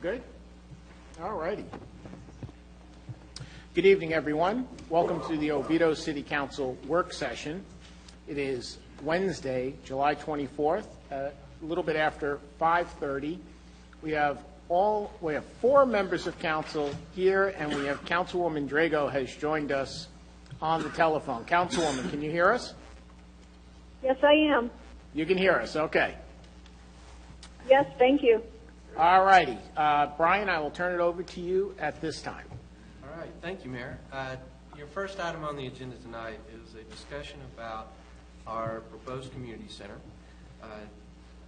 good? All righty. Good evening, everyone. Welcome to the Oviedo City Council work session. It is Wednesday, July 24th, a little bit after 5:30. We have four members of council here, and we have Councilwoman Drago has joined us on the telephone. Councilwoman, can you hear us? Yes, I am. You can hear us, okay. Yes, thank you. All righty. Brian, I will turn it over to you at this time. All right, thank you, Mayor. Your first item on the agenda tonight is a discussion about our proposed community center.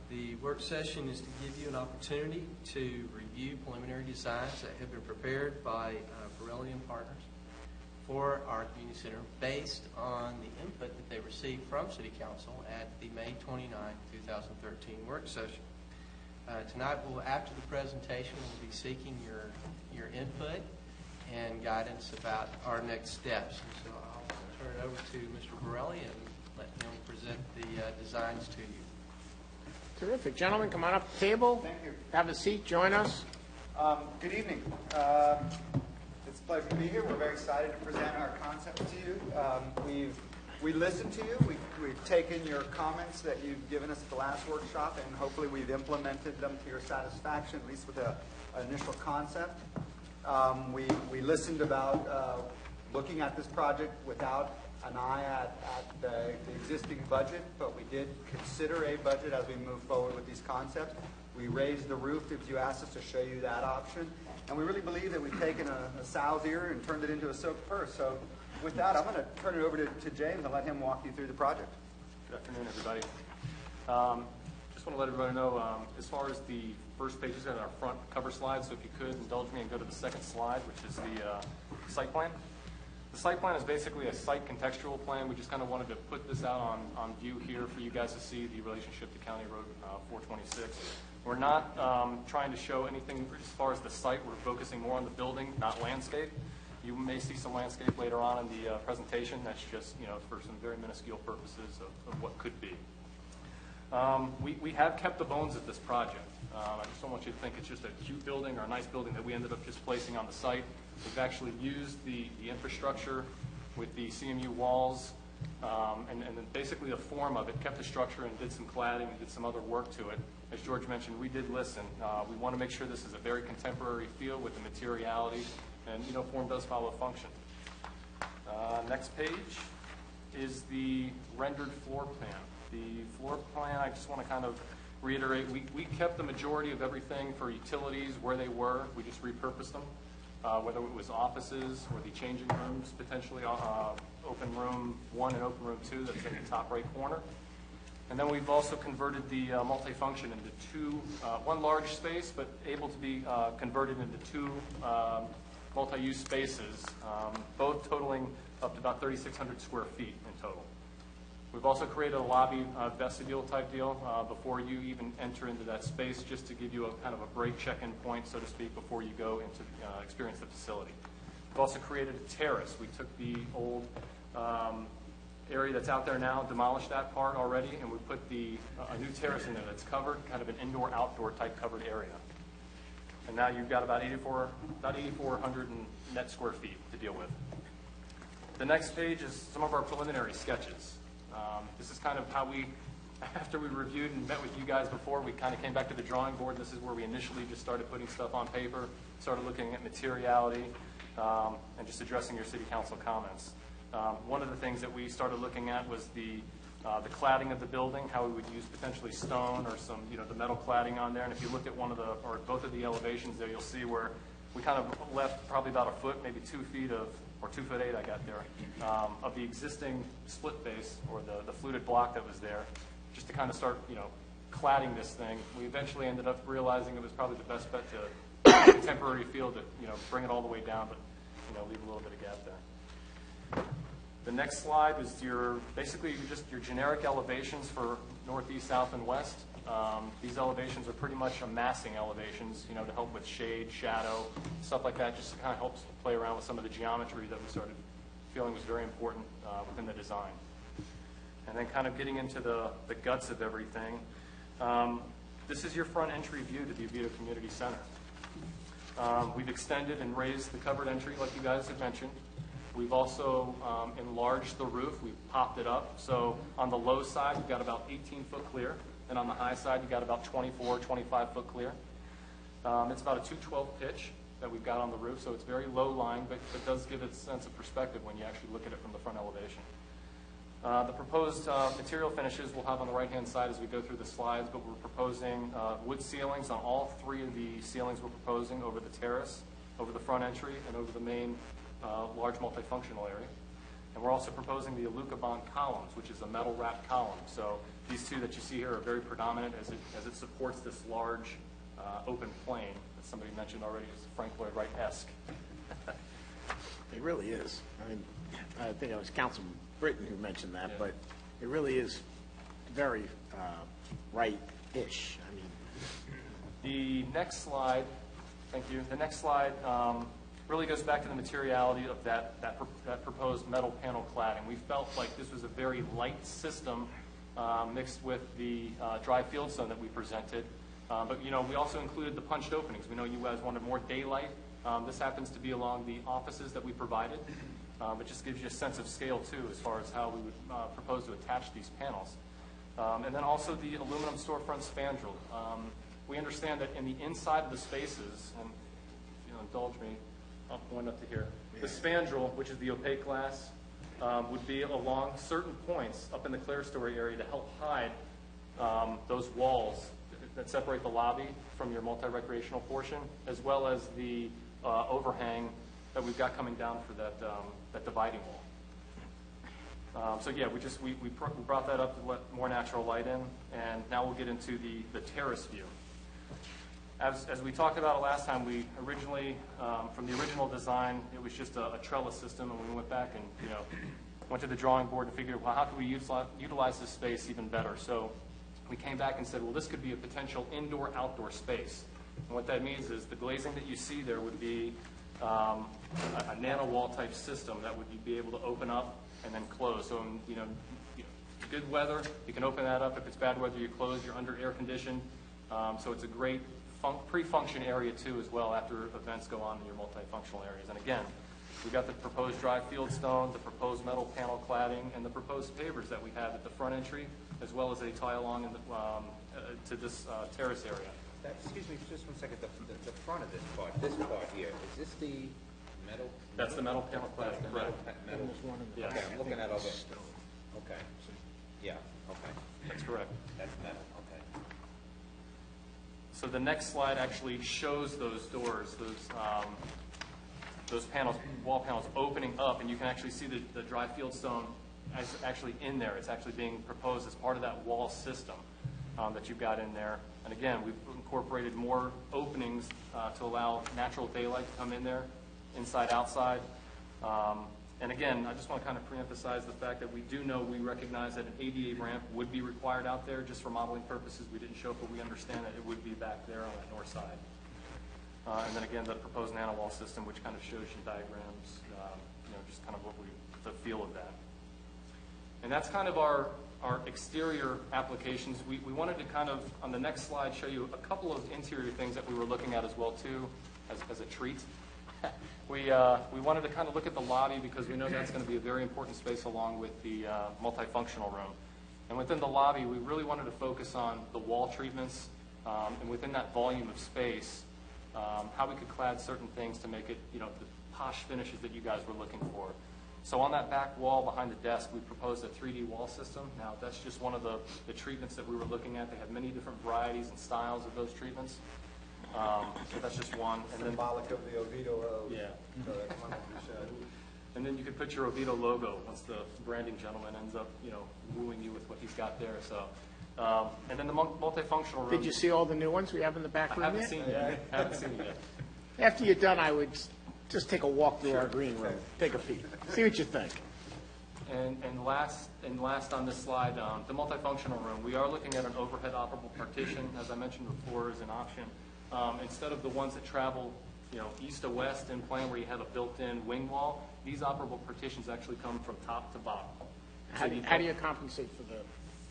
The work session is to give you an opportunity to review preliminary designs that have been prepared by Pirelli and Partners for our community center based on the input that they received from City Council at the May 29, 2013 work session. Tonight, after the presentation, we'll be seeking your input and guidance about our next steps. And so I'll turn it over to Mr. Pirelli and let him present the designs to you. Terrific. Gentlemen, come on up to the table. Thank you. Have a seat. Join us. Good evening. It's a pleasure to be here. We're very excited to present our concept to you. We listened to you. We've taken your comments that you've given us at the last workshop, and hopefully we've implemented them to your satisfaction, at least with an initial concept. We listened about looking at this project without an eye at the existing budget, but we did consider a budget as we move forward with these concepts. We raised the roof, as you asked us, to show you that option. And we really believe that we've taken a sow's ear and turned it into a silk purse. So with that, I'm going to turn it over to James and let him walk you through the project. Good afternoon, everybody. Just want to let everybody know, as far as the first page is in our front cover slide, so if you could indulge me and go to the second slide, which is the site plan. The site plan is basically a site contextual plan. We just kind of wanted to put this out on view here for you guys to see the relationship to County Road 426. We're not trying to show anything as far as the site. We're focusing more on the building, not landscape. You may see some landscape later on in the presentation. That's just, for some very minuscule purposes of what could be. We have kept the bones of this project. I just don't want you to think it's just a cute building or a nice building that we ended up just placing on the site. We've actually used the infrastructure with the CMU walls and then basically the form of it, kept the structure and did some cladding and did some other work to it. As George mentioned, we did listen. We want to make sure this is a very contemporary feel with the materiality, and form does follow function. Next page is the rendered floor plan. The floor plan, I just want to kind of reiterate, we kept the majority of everything for utilities where they were. We just repurposed them, whether it was offices or the changing rooms, potentially open room 1 and open room 2 that's in the top right corner. And then we've also converted the multifunction into two, one large space, but able to be converted into two multi-use spaces, both totaling up to about 3,600 square feet in total. We've also created a lobby vestibule type deal before you even enter into that space, just to give you a kind of a break check-in point, so to speak, before you go into experience the facility. We've also created a terrace. We took the old area that's out there now, demolished that part already, and we put a new terrace in there that's covered, kind of an indoor-outdoor type covered area. And now you've got about 8,400 net square feet to deal with. The next page is some of our preliminary sketches. This is kind of how after we reviewed and met with you guys before, we kind of came back to the drawing board. This is where we initially just started putting stuff on paper, started looking at materiality, and just addressing your city council comments. One of the things that we started looking at was the cladding of the building, how we would use potentially stone or some, the metal cladding on there. And if you look at both of the elevations there, you'll see where we kind of left probably about a foot, maybe 2 feet or 2'8" I got there, of the existing split face or the fluted block that was there, just to kind of start, cladding this thing. We eventually ended up realizing it was probably the best bet to contemporary feel to, bring it all the way down, but, leave a little bit of gap there. The next slide was basically just your generic elevations for northeast, south, and west. These elevations are pretty much massing elevations, to help with shade, shadow, stuff like that, just to kind of help play around with some of the geometry that we started feeling was very important within the design. And then kind of getting into the guts of everything. This is your front entry view to the Oviedo Community Center. We've extended and raised the covered entry like you guys have mentioned. We've also enlarged the roof. We've popped it up. So on the low side, you've got about 18 foot clear. And on the high side, you've got about 24, 25 foot clear. It's about a 212 pitch that we've got on the roof. So it's very low lying, but it does give it a sense of perspective when you actually look at it from the front elevation. The proposed material finishes we'll have on the right-hand side as we go through the slides, but we're proposing wood ceilings on all three of the ceilings we're proposing over the terrace, over the front entry, and over the main large multifunctional area. And we're also proposing the Alucobond columns, which is a metal wrapped column. So these two that you see here are very predominant as it supports this large open plane that somebody mentioned already is Frank Lloyd Wright-esque. It really is. I mean, I think it was Councilman Britton who mentioned that, but it really is very right-ish. I mean, The next slide, thank you. The next slide really goes back to the materiality of that proposed metal panel cladding. We felt like this was a very light system mixed with the dry field stone that we presented. But, you know, we also included the punched openings. We know you guys wanted more daylight. This happens to be along the offices that we provided. It just gives you a sense of scale, too, as far as how we would propose to attach these panels. And then also the aluminum storefront spandrel. We understand that in the inside of the spaces, and if you'll indulge me, I'll point up to here. The spandrel, which is the opaque glass, would be along certain points up in the clerestory area to help hide those walls that separate the lobby from your multi-recreational portion, as well as the overhang that we've got coming down for that dividing wall. So yeah, we brought that up to let more natural light in, and now we'll get into the terrace view. As we talked about it last time, we originally, from the original design, it was just a trellis system, and we went back and went to the drawing board and figured, well, how can we utilize this space even better? So we came back and said, well, this could be a potential indoor-outdoor space. And what that means is the glazing that you see there would be a nano wall type system that would be able to open up and then close. So, good weather, you can open that up. If it's bad weather, you close. You're under air conditioned. So it's a great pre-function area too, as well, after events go on in your multifunctional areas. And again, we've got the proposed dry field stone, the proposed metal panel cladding, and the proposed pavers that we have at the front entry, as well as a tie along to this terrace area. Excuse me, just 1 second. The front of this part here, is this the metal? That's the metal panel cladding, correct? Metal. Yes. Okay, I'm looking at all the. Okay. Yeah. Okay. That's correct. That's metal. Okay. So the next slide actually shows those doors, those panels, wall panels opening up, and you can actually see the dry field stone actually in there. It's actually being proposed as part of that wall system that you've got in there. And again, we've incorporated more openings to allow natural daylight to come in there, inside, outside. And again, I just want to kind of pre-emphasize the fact that we recognize that an ADA ramp would be required out there just for modeling purposes. We didn't show it, but we understand that it would be back there on that north side. And then again, the proposed nano wall system, which kind of shows you diagrams, just kind of the feel of that. And that's kind of our exterior applications. We wanted to kind of, on the next slide, show you a couple of interior things that we were looking at as well, too, as a treat. We wanted to kind of look at the lobby because we know that's going to be a very important space along with the multifunctional room. And within the lobby, we really wanted to focus on the wall treatments, and within that volume of space, how we could clad certain things to make it, the posh finishes that you guys were looking for. So on that back wall behind the desk, we proposed a 3D wall system. Now, that's just one of the treatments that we were looking at. They have many different varieties and styles of those treatments. So that's just one. And then, Symbolic of the Oviedo Road. Yeah. So that's one that you showed. And then you could put your Oviedo logo once the branding gentleman ends up, wooing you with what he's got there. So, and then the multifunctional room. did you see all the new ones we have in the back I room haven't yet? seen it yet. I haven't seen it yet. After you're done, I would just take a walk through our green room, take a peek, see what you think. And last on this slide, the multifunctional room. We are looking at an overhead operable partition, as I mentioned before, as an option. Instead of the ones that travel, east to west in plan where you have a built-in wing wall, these operable partitions actually come from top to bottom. How do you compensate for the?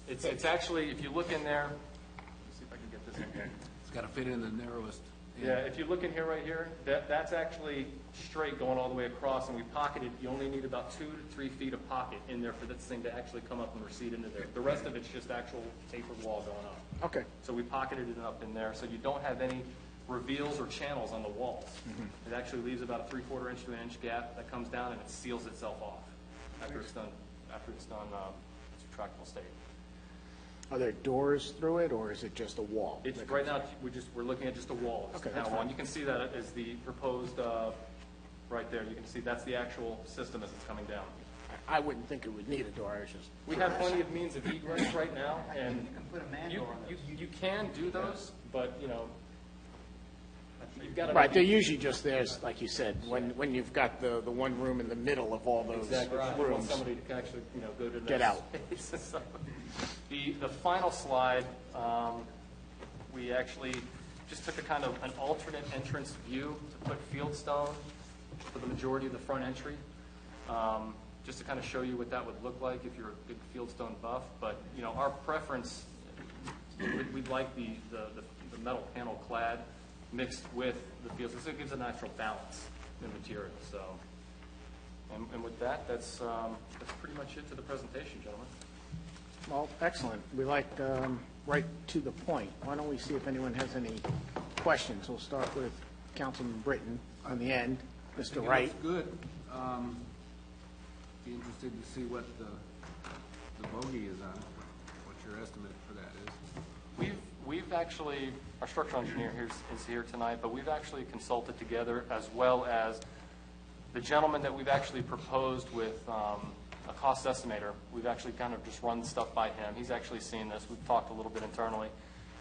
It's actually, if you look in there, let me see if I can get this in here. It's got to fit in the narrowest. Yeah, if you look in here, right here, that's actually straight going all the way across, and we pocketed, you only need about 2 to 3 feet of pocket in there for this thing to actually come up and recede into there. The rest of it's just actual tapered wall going up. Okay. So we pocketed it up in there, so you don't have any reveals or channels on the walls. It actually leaves about a 3/4 inch to an inch gap that comes down and it seals itself off after it's done, its retractable state. Are there doors through it, or is it just a wall? It's, right now, we're looking at just a wall. Okay, that's Now, fine. you can see that as the proposed, right there, you can see that's the actual system as it's coming down. I wouldn't think it would need a door, I was just. We have plenty of means of egress right now, and You can put a man you, door on those. you can do those, but, you know, you've got to. Right, they're usually just there, like you said, when you've got the one room in the middle of all those Exactly. You want rooms. somebody to actually, you know, go to the Get next out. space. So, the final slide, we actually just took a kind of an alternate entrance view to put fieldstone for the majority of the front entry, just to kind of show you what that would look like if you're a big fieldstone buff. But, you know, our preference, we'd like the metal panel clad mixed with the field, so it gives a natural balance in material. So, and with that, that's pretty much it to the presentation, gentlemen. Well, excellent. We like right to the point. Why don't we see if anyone has any questions? We'll start with Councilman Britton on the end. Mr. Wright? It looks good. Be interested to see what the bogey is on it, what your estimate for that is. We've actually, our structural engineer is here tonight, but we've actually consulted together, as well as the gentleman that we've actually proposed with a cost estimator. We've actually kind of just run stuff by him. He's actually seen this. We've talked a little bit internally.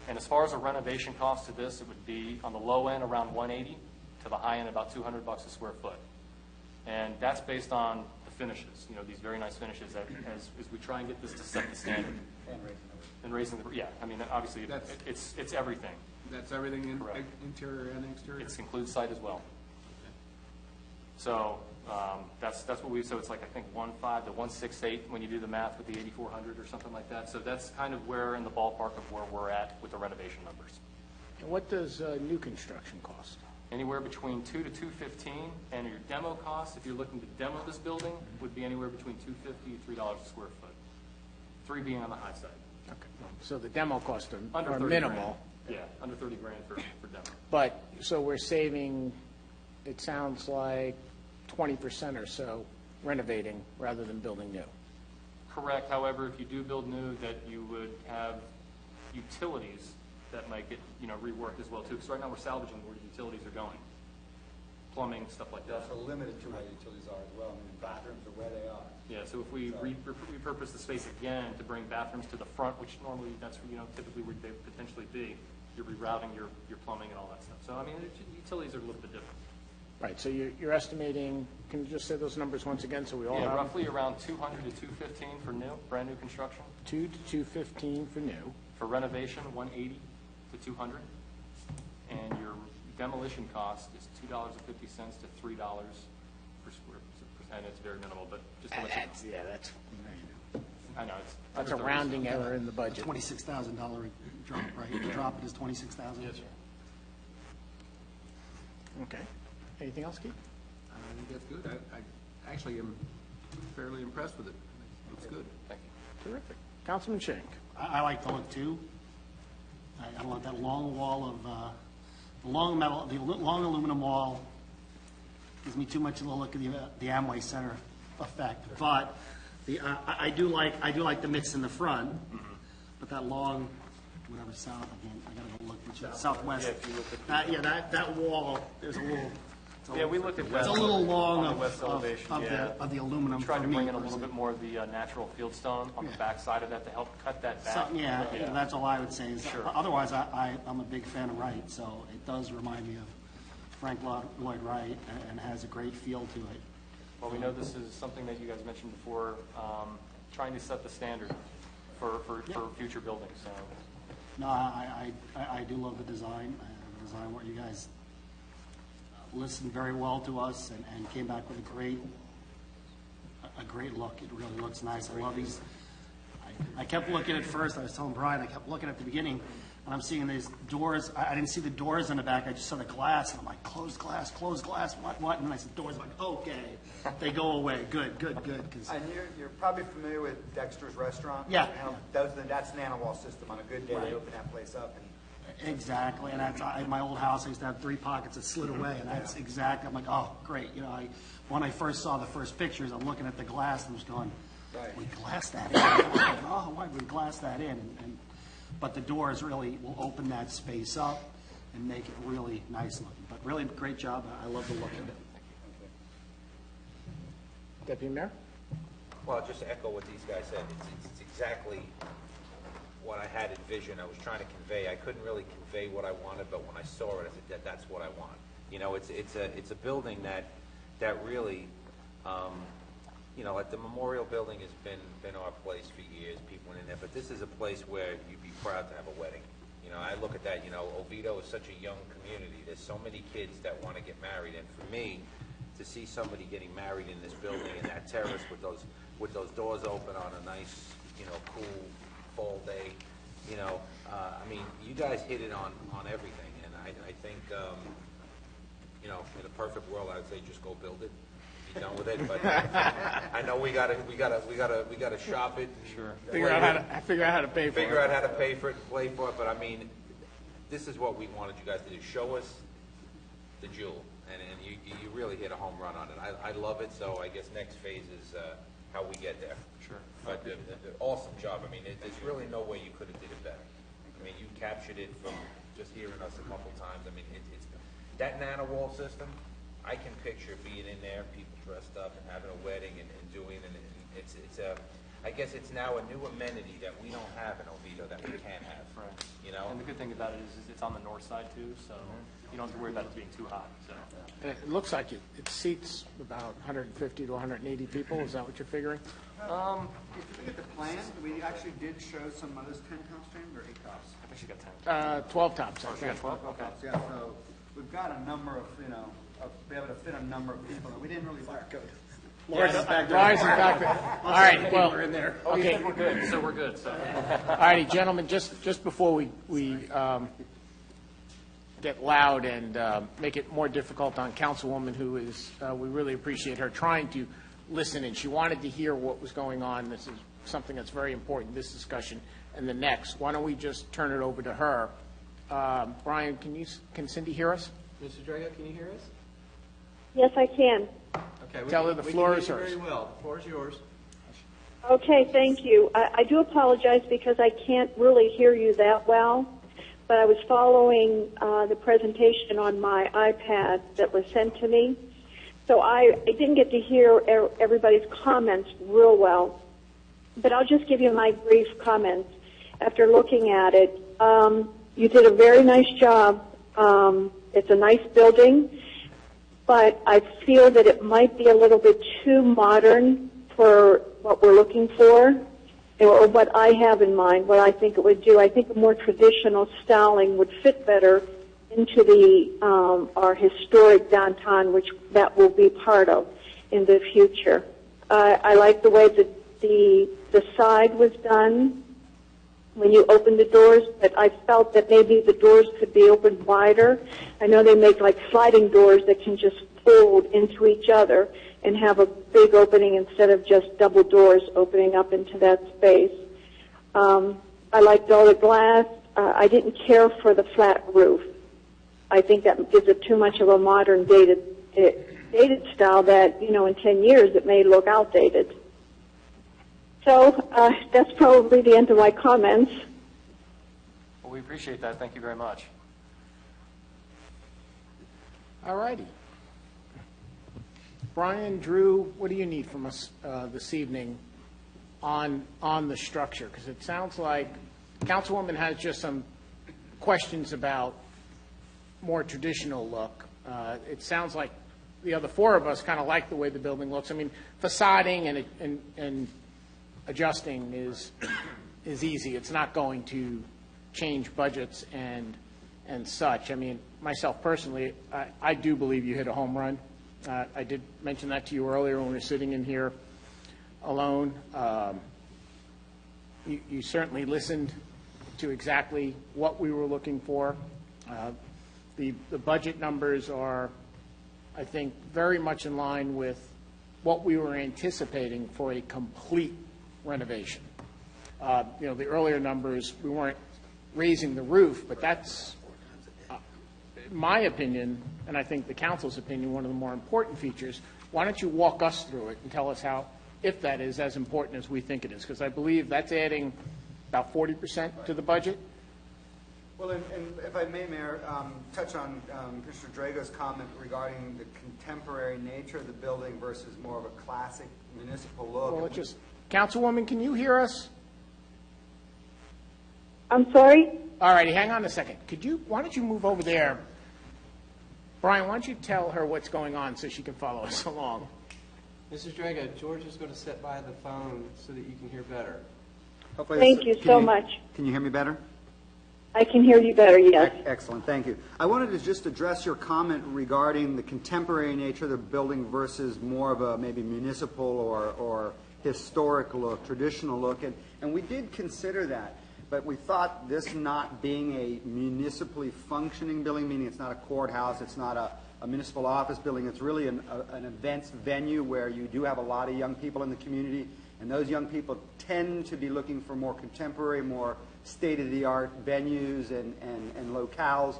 And as far as a renovation cost to this, it would be on the low end around $180, to the high end about $200 a square foot. And that's based on the finishes, you know, these very nice finishes as we try and get this to set the standard. And raising the, yeah, I mean, obviously, it's everything. That's everything in Correct. interior and exterior? It includes site as well. So that's what so it's like, I think, 1.5 to 1.68 when you do the math with the 8,400 or something like that. So that's kind of where in the ballpark of where we're at with the renovation numbers. And what does new construction cost? Anywhere between $2 to $215, and your demo cost, if you're looking to demo this building, would be anywhere between $250 to $3 a square foot. 3 being on the high side. Okay. So the demo costs Under are 30 minimal. grand. Yeah, under 30 grand for demo. But, so we're saving, it sounds like 20% or so renovating rather than building new. Correct. However, if you do build new, that you would have utilities that might get, you know, reworked as well too. Because right now we're salvaging where the utilities are going, plumbing, stuff like that. So limited to where utilities are as well, I mean, bathrooms are where they are. Yeah. So if we repurpose the space again to bring bathrooms to the front, which normally that's, you know, typically where they would potentially be, you're rerouting your plumbing and all that stuff. So I mean, utilities are a little bit different. Right, so you're estimating, can you just say those numbers once again so we all have Yeah, them? roughly around 200 to 215 for new, brand new construction. 2 to 215 for new. For renovation, 180 to 200, and your demolition cost is $2.50 to $3 per square, and it's very minimal, but just to let you know. That's, yeah, that's, I know, it's. that's a under 30%. rounding error in the budget. $26,000 drop, right? The drop is $26,000? Yes, sir. Okay. Anything else, Keith? I think that's good. I actually am fairly impressed with it. It looks good. Thank you. Terrific. Councilman Shank? I like the look too. I love that long wall of, the long metal, the long aluminum wall gives me too much of the look of the Amway Center effect. But I do like the mix in the front, but that long, whatever south, again, I gotta go look, which is southwest. Yeah, if you look at That wall, there's a little. Yeah, we looked at that. It's a little long on the of west elevation, yeah. the aluminum We tried for to me. bring in a little bit more of the natural field stone on the Yeah. back side of that to help cut that back. Yeah, that's all I would say. Is Sure. Otherwise, I'm a big fan of Wright, so it does remind me of Frank Lloyd Wright and has a great feel to it. Well, we know this is something that you guys mentioned before, trying to set the standard for future buildings, so. No, I do love the design. The design where you guys listened very well to us and came back with a great look. It really looks nice. I love these. I kept looking at first. I was telling Brian, I kept looking at the beginning. and I'm seeing these doors. I didn't see the doors in the back. I just saw the glass, and I'm like, closed glass, what? And then I said doors. I'm like, okay, they go away. Good. 'Cause And you're probably familiar with Dexter's Restaurant? Yeah. And that's an Anawal system. On a good day, they open that place up, and exactly, and at my old house, I used to have 3 pockets that slid away, and that's exactly. I'm like, oh, great. You know, when I first saw the first pictures, I'm looking at the glass and was going, Right. we glassed that in. Oh, why did we glass that in? But the doors really will open that space up and make it really nice looking. But really, great job. I love the look of it. Deputy Mayor? Well, just to echo what these guys said, it's exactly what I had envisioned. I was trying to convey. I couldn't really convey what I wanted, but when I saw it, I said, that's what I want. You know, it's a building that really, you know, like the Memorial Building has been our place for years. People went in there, but this is a place where you'd be proud to have a wedding. You know, I look at that. You know, Oviedo is such a young community. There's so many kids that want to get married, and for me, to see somebody getting married in this building and that terrace with those doors open on a nice, you know, cool fall day, you know, I mean, you guys hit it on everything, and I think, you know, in a perfect world, I would say just go build it. Be done with it, but I know we gotta shop it. Sure. Figure out how to pay for it. Figure out how to pay for it and play for it, but I mean, this is what we wanted you guys to do. Show us the jewel, and you really hit a home run on it. I love it, so I guess next phase is how we get there. Sure. But awesome job. I mean, there's really no way you could have did it better. I mean, you captured it from just hearing us a couple times. I mean, it's that Nanowall system. I can picture being in there, people dressed up and having a wedding and doing, and it's I guess it's now a new amenity that we don't have in Oviedo that we can have. Right. You know? And the good thing about it is it's on the north side too, so you don't have to worry about it being too hot, so. And it looks like it seats about 150 to 180 people. Is that what you're figuring? if you look at the plan, we actually did show some others 10 tops framed or 8 tops. I think she got 10. 12 tops, I Oh, she got think. 12? Okay. Yeah, so we've got a number of, you know, be able to fit a number of people. We didn't really barcode. Laura's back there. All right, well, okay. We're good, so we're good, so. All righty, gentlemen, just before we get loud and make it more difficult on Councilwoman, who is, we really appreciate her trying to listen, and she wanted to hear what was going on. This is something that's very important, this discussion and the next. Why don't we just turn it over to her? Brian, can Cindy hear us? Mr. Drago, can you hear us? Yes, I can. Okay. Tell her the floor is We can hear hers. you very well. The floor is yours. Okay, thank you. I do apologize because I can't really hear you that well, but I was following the presentation on my iPad that was sent to me. So I didn't get to hear everybody's comments real well, but I'll just give you my brief comments after looking at it. You did a very nice job. It's a nice building, but I feel that it might be a little bit too modern for what we're looking for, or what I have in mind, what I think it would do. I think a more traditional styling would fit better into the our historic downtown, which that will be part of in the future. I like the way that the side was done when you open the doors, but I felt that maybe the doors could be opened wider. I know they make like sliding doors that can just fold into each other and have a big opening instead of just double doors opening up into that space. I liked all the glass. I didn't care for the flat roof. I think that gives it too much of a modern dated style that, you know, in 10 years it may look outdated. So that's probably the end of my comments. Well, we appreciate that. Thank you very much. All righty. Brian, Drew, what do you need from us this evening on the structure? Because it sounds like Councilwoman has just some questions about more traditional look. It sounds like the other four of us kind of like the way the building looks. I mean, facading and adjusting is easy. It's not going to change budgets and such. I mean, myself personally, I do believe you hit a home run. I did mention that to you earlier when we were sitting in here alone. You certainly listened to exactly what we were looking for. The budget numbers are, I think, very much in line with what we were anticipating for a complete renovation. The earlier numbers, we weren't raising the roof, but that's, in my opinion, and I think the council's opinion, one of the more important features. Why don't you walk us through it and tell us how, if that is as important as we think it is? Because I believe that's adding about 40% to the budget. Well, and if I may, Mayor, touch on Mr. Drago's comment regarding the contemporary nature of the building versus more of a classic municipal look. Well, Councilwoman, can you hear us? I'm sorry? All righty, hang on a second. Why don't you move over there? Brian, why don't you tell her what's going on so she can follow us along? Mrs. Drago, George is going to sit by the phone so that you can hear better. Hopefully Thank you so much. Can you hear me better? I can hear you better, yes. Excellent, thank you. I wanted to just address your comment regarding the contemporary nature of the building versus more of a maybe municipal or historic look, traditional look, and we did consider that. But we thought this not being a municipally functioning building, meaning it's not a courthouse, it's not a municipal office building, it's really an events venue where you do have a lot of young people in the community, and those young people tend to be looking for more contemporary, more state-of-the-art venues and locales.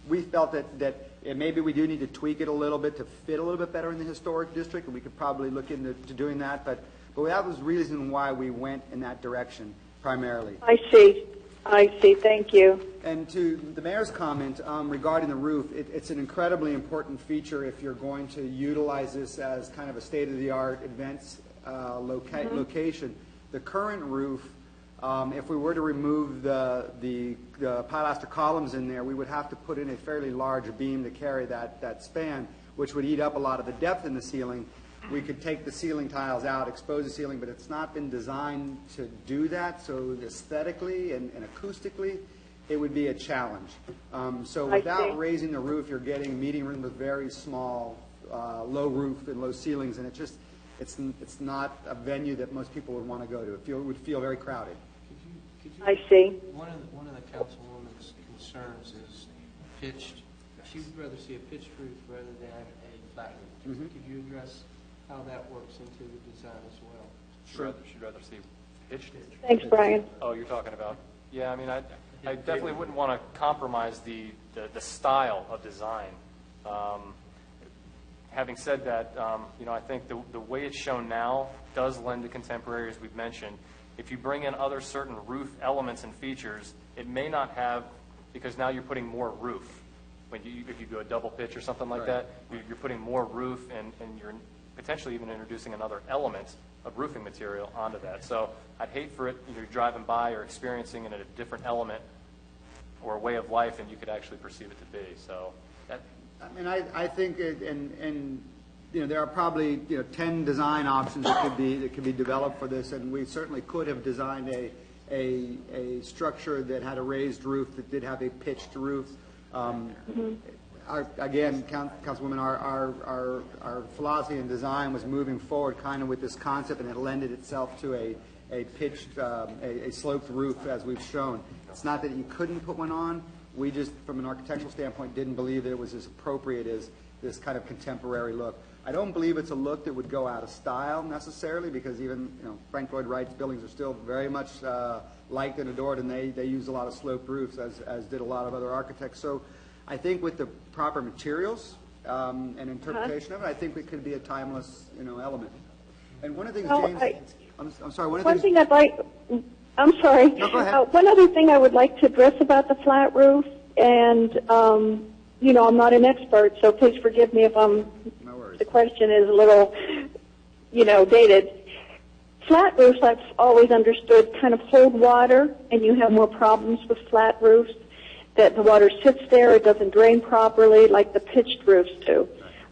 We felt that maybe we do need to tweak it a little bit to fit a little bit better in the historic district, and we could probably look into doing that, but that was the reason why we went in that direction. Primarily. I see. Thank you. And to the mayor's comment regarding the roof, it's an incredibly important feature if you're going to utilize this as kind of a state-of-the-art events location. The current roof, if we were to remove the pilaster columns in there, we would have to put in a fairly large beam to carry that span, which would eat up a lot of the depth in the ceiling. We could take the ceiling tiles out, expose the ceiling, but it's not been designed to do that. So aesthetically and acoustically, it would be a challenge. So without raising the roof, you're getting meeting rooms with very small, low roof and low ceilings, and it's not a venue that most people would want to go to. It would feel very crowded. I see. One of the councilwoman's concerns is pitched. She would rather see a pitched roof rather than a flat roof. Mm-hmm. Could you address how that works into the design as well? Sure. She'd rather see pitched. Thanks, Brian. Oh, you're talking about, yeah, I mean, I definitely wouldn't want to compromise the style of design. Having said that, I think the way it's shown now does lend to contemporary, as we've mentioned. If you bring in other certain roof elements and features, it may not have, because now you're putting more roof. If you do a double pitch or something like that, you're putting more roof and you're potentially even introducing another element of roofing material onto that. So I'd hate for it, you're driving by or experiencing it in a different element or a way of life and you could actually perceive it to be. So that. I mean, I think, there are probably 10 design options that could be developed for this, and we certainly could have designed a structure that had a raised roof that did have a pitched roof. Again, Councilwoman, our philosophy and design was moving forward kind of with this concept, and it lended itself to a pitched, a sloped roof, as we've shown. It's not that you couldn't put one on. We just, from an architectural standpoint, didn't believe that it was as appropriate as this kind of contemporary look. I don't believe it's a look that would go out of style necessarily, because even Frank Lloyd Wright's buildings are still very much liked and adored, and they use a lot of sloped roofs, as did a lot of other architects. So I think with the proper materials and interpretation of it, I think it could be a timeless element. And one of the things, James, I'm sorry. One thing I'd like. I'm sorry. No, go ahead. One other thing I would like to address about the flat roof, and I'm not an expert, so please forgive me if the question is a little, dated. Flat roofs, I've always understood, kind of hold water, and you have more problems with flat roofs. That the water sits there, it doesn't drain properly, like the pitched roofs do.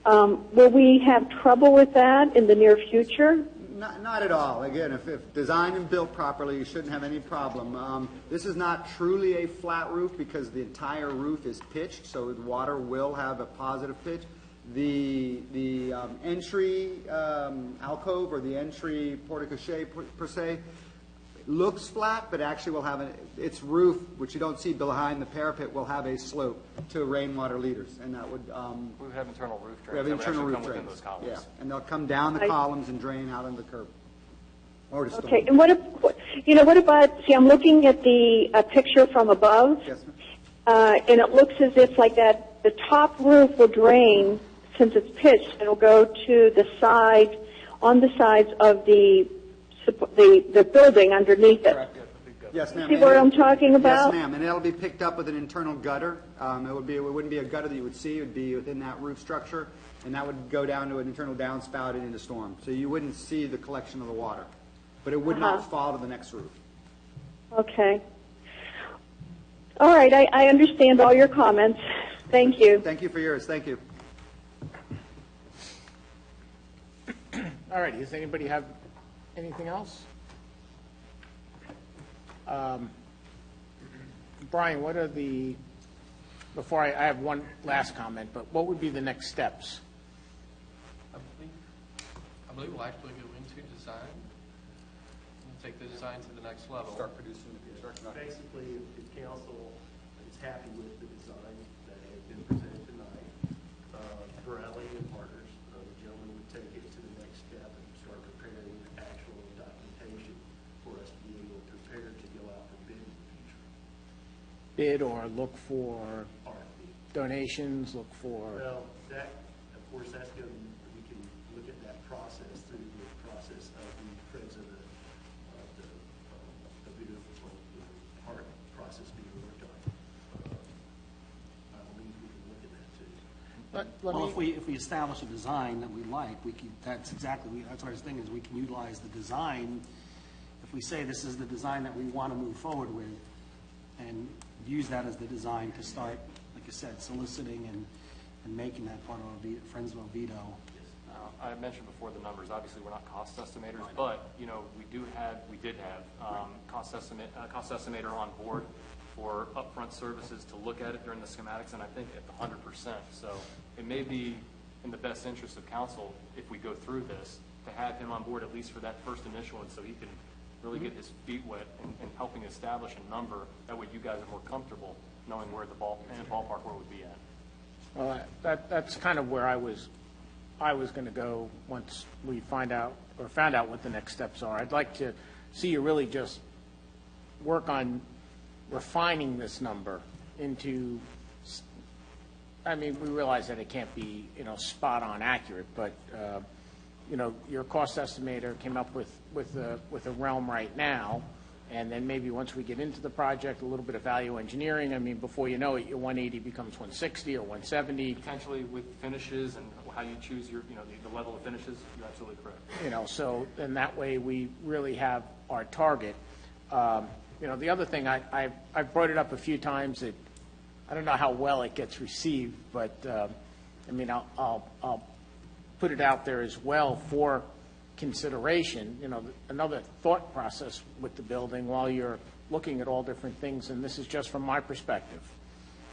Will we have trouble with that in the near future? Not at all. Again, if designed and built properly, you shouldn't have any problem. This is not truly a flat roof because the entire roof is pitched, so the water will have a positive pitch. The entry alcove or the entry porte-cochere per se, looks flat, but actually will have its roof, which you don't see behind the parapet, will have a slope to rainwater leaders, and that would, We would have internal roof we have drains that would internal actually roof come within drains. those columns. Yeah, and they'll come down the columns and drain out into the curb. Or to Okay, storm. and what about, see, I'm looking at the picture from above, Yes, ma'am. and it looks as if like that, the top roof will drain, since it's pitched, it'll go to the side, on the sides of the building underneath it. Correct. Yes, ma'am. See what I'm talking about? Yes, ma'am, and it'll be picked up with an internal gutter. It wouldn't be a gutter that you would see, it would be within that roof structure, and that would go down to an internal downspout and into storm. So you wouldn't see the collection of the water, but it would not fall to the next roof. Okay. All right, I understand all your comments. Thank you. Thank you for yours, thank you. All right, does anybody have anything else? Brian, what are before I have one last comment, but what would be the next steps? I believe we'll actually go into design and take the design to the next level. Start producing the construction. Basically, if council is happy with the design that has been presented tonight, Bradley and Partners, the gentleman would take it to the next step and start preparing actual documentation for us to be able to prepare to go out for bid in the future. Bid or look for RFP. donations, look for, Well, that, of course, that's going to, we can look at that process through the process of the Friends of the heart process being worked on. I believe we can look at that too. let Well, me, if we establish a design that we like, that's what I was thinking, is we can utilize the design. If we say this is the design that we want to move forward with, and use that as the design to start, like you said, soliciting and making that part of Friends of Oviedo. I mentioned before the numbers. Obviously, we're not cost estimators, but, you know, we did have cost estimator on board for upfront services to look at it during the schematics, and I think at the 100%. So it may be in the best interest of council, if we go through this, to have him on board at least for that first initial, and so he can really get his feet wet and helping establish a number. That way you guys are more comfortable knowing where the ballpark where it would be at. well, that's kind of where I was going to go once we found out what the next steps are. I'd like to see you really just work on refining this number into, I mean, we realize that it can't be, spot on accurate, but, your cost estimator came up with a realm right now, and then maybe once we get into the project, a little bit of value engineering, I mean, before you know it, your 180 becomes 160 or 170. Potentially with finishes and how you choose your, the level of finishes, you're absolutely correct. So then that way we really have our target. The other thing, I've brought it up a few times, that I don't know how well it gets received, but, I'll put it out there as well for consideration, another thought process with the building while you're looking at all different things, and this is just from my perspective,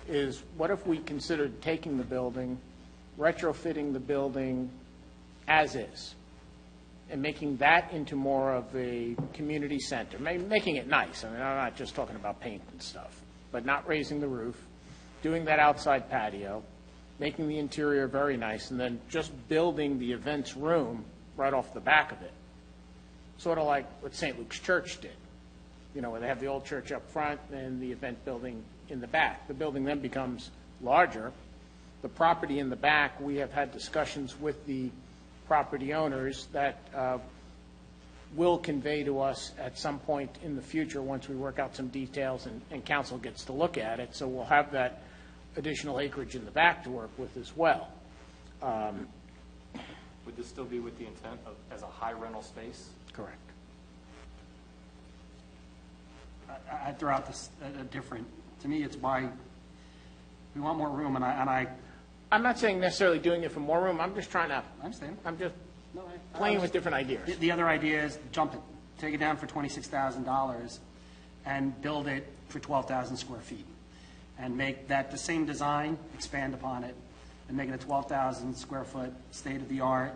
is what if we considered taking the building, retrofitting the building as is, and making that into more of a community center, making it nice. I mean, I'm not just talking about paint and stuff, but not raising the roof, doing that outside patio, making the interior very nice, and then just building the events room right off the back of it. Sort of like what St. Luke's Church did, where they have the old church up front and the event building in the back. The building then becomes larger. The property in the back, we have had discussions with the property owners that will convey to us at some point in the future once we work out some details and council gets to look at it. So we'll have that additional acreage in the back to work with as well. Would this still be with the intent of, as a high rental space? Correct. I'd throw out this different, to me, it's why we want more room, and I'm not saying necessarily doing it for more room. I'm just trying to, I understand. I'm just No, playing with different ideas. The other idea is jump it, take it down for $26,000 and build it for 12,000 square feet. And make that the same design, expand upon it, and make it a 12,000 square foot, state-of-the-art,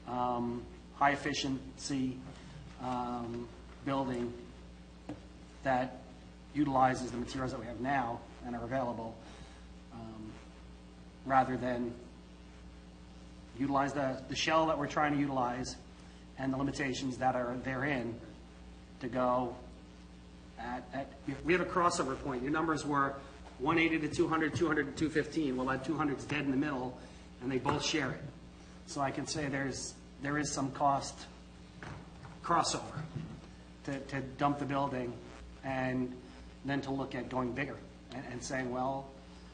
high efficiency building that utilizes the materials that we have now and are available, rather than utilize the shell that we're trying to utilize and the limitations that are therein to go we have a crossover point. Your numbers were 180 to 200, 200 to 215. Well, that 200 is dead in the middle, and they both share it. So I can say there is some cost crossover to dump the building and then to look at going bigger and saying, well,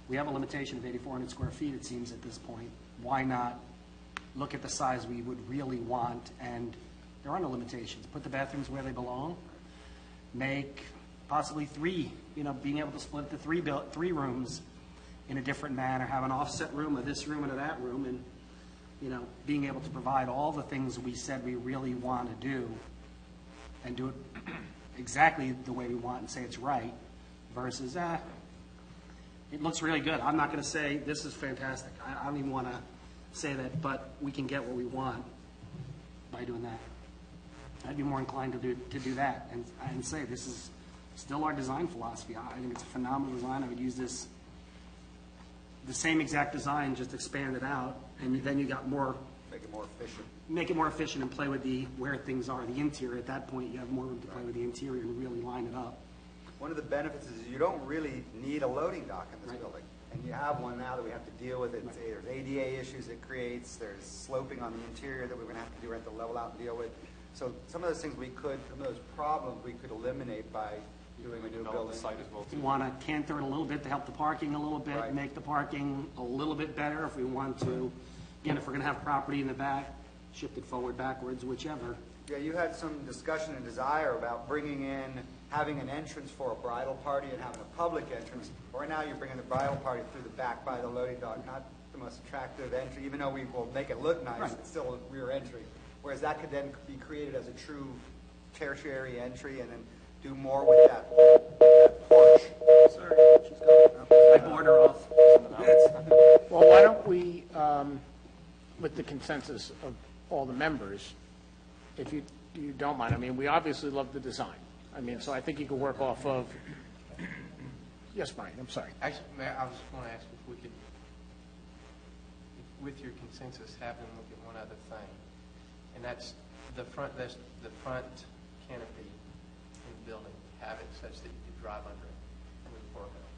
we have a limitation of 8,400 square feet, it seems, at this point. Why not look at the size we would really want? And there are no limitations. Put the bathrooms where they belong. Make possibly three, being able to split the three rooms in a different manner, have an offset room of this room and of that room, and, being able to provide all the things we said we really want to do and do it exactly the way we want and say it's right versus, it looks really good. I'm not going to say this is fantastic. I don't even want to say that, but we can get what we want by doing that. I'd be more inclined to do that and say this is still our design philosophy. I think it's a phenomenal design. I would use the same exact design, just expand it out, and then you got more. Make it more efficient. Make it more efficient and play with where things are. The interior, at that point, you have more room to play with the interior and really line it up. One of the benefits is you don't really need a loading dock in this building. And you have one now that we have to deal with. There's ADA issues it creates. There's sloping on the interior that we're going to have to do. We have to level out and deal with. So some of those things some of those problems we could eliminate by doing a new building. The site as well, too. We want to canter it a little bit to help the parking a little bit, make the parking a little bit better if we want to. Again, if we're going to have property in the back, shift it forward, backwards, whichever. Yeah, you had some discussion and desire about having an entrance for a bridal party and having a public entrance. Right now, you're bringing the bridal party through the back by the loading dock, not the most attractive entry. Even though we will make it look nice, it's still a rear entry. Whereas that could then be created as a true tertiary entry and then do more with that porch. Sorry, she's got my border off. Well, why don't we, with the consensus of all the members, if you don't mind, we obviously love the design. So I think you could work off of, yes, Brian, I'm sorry. Actually, Mayor, I was just going to ask if we could, with your consensus, have them look at one other thing. And that's the front canopy in the building, have it such that you could drive under it with a four-wheel.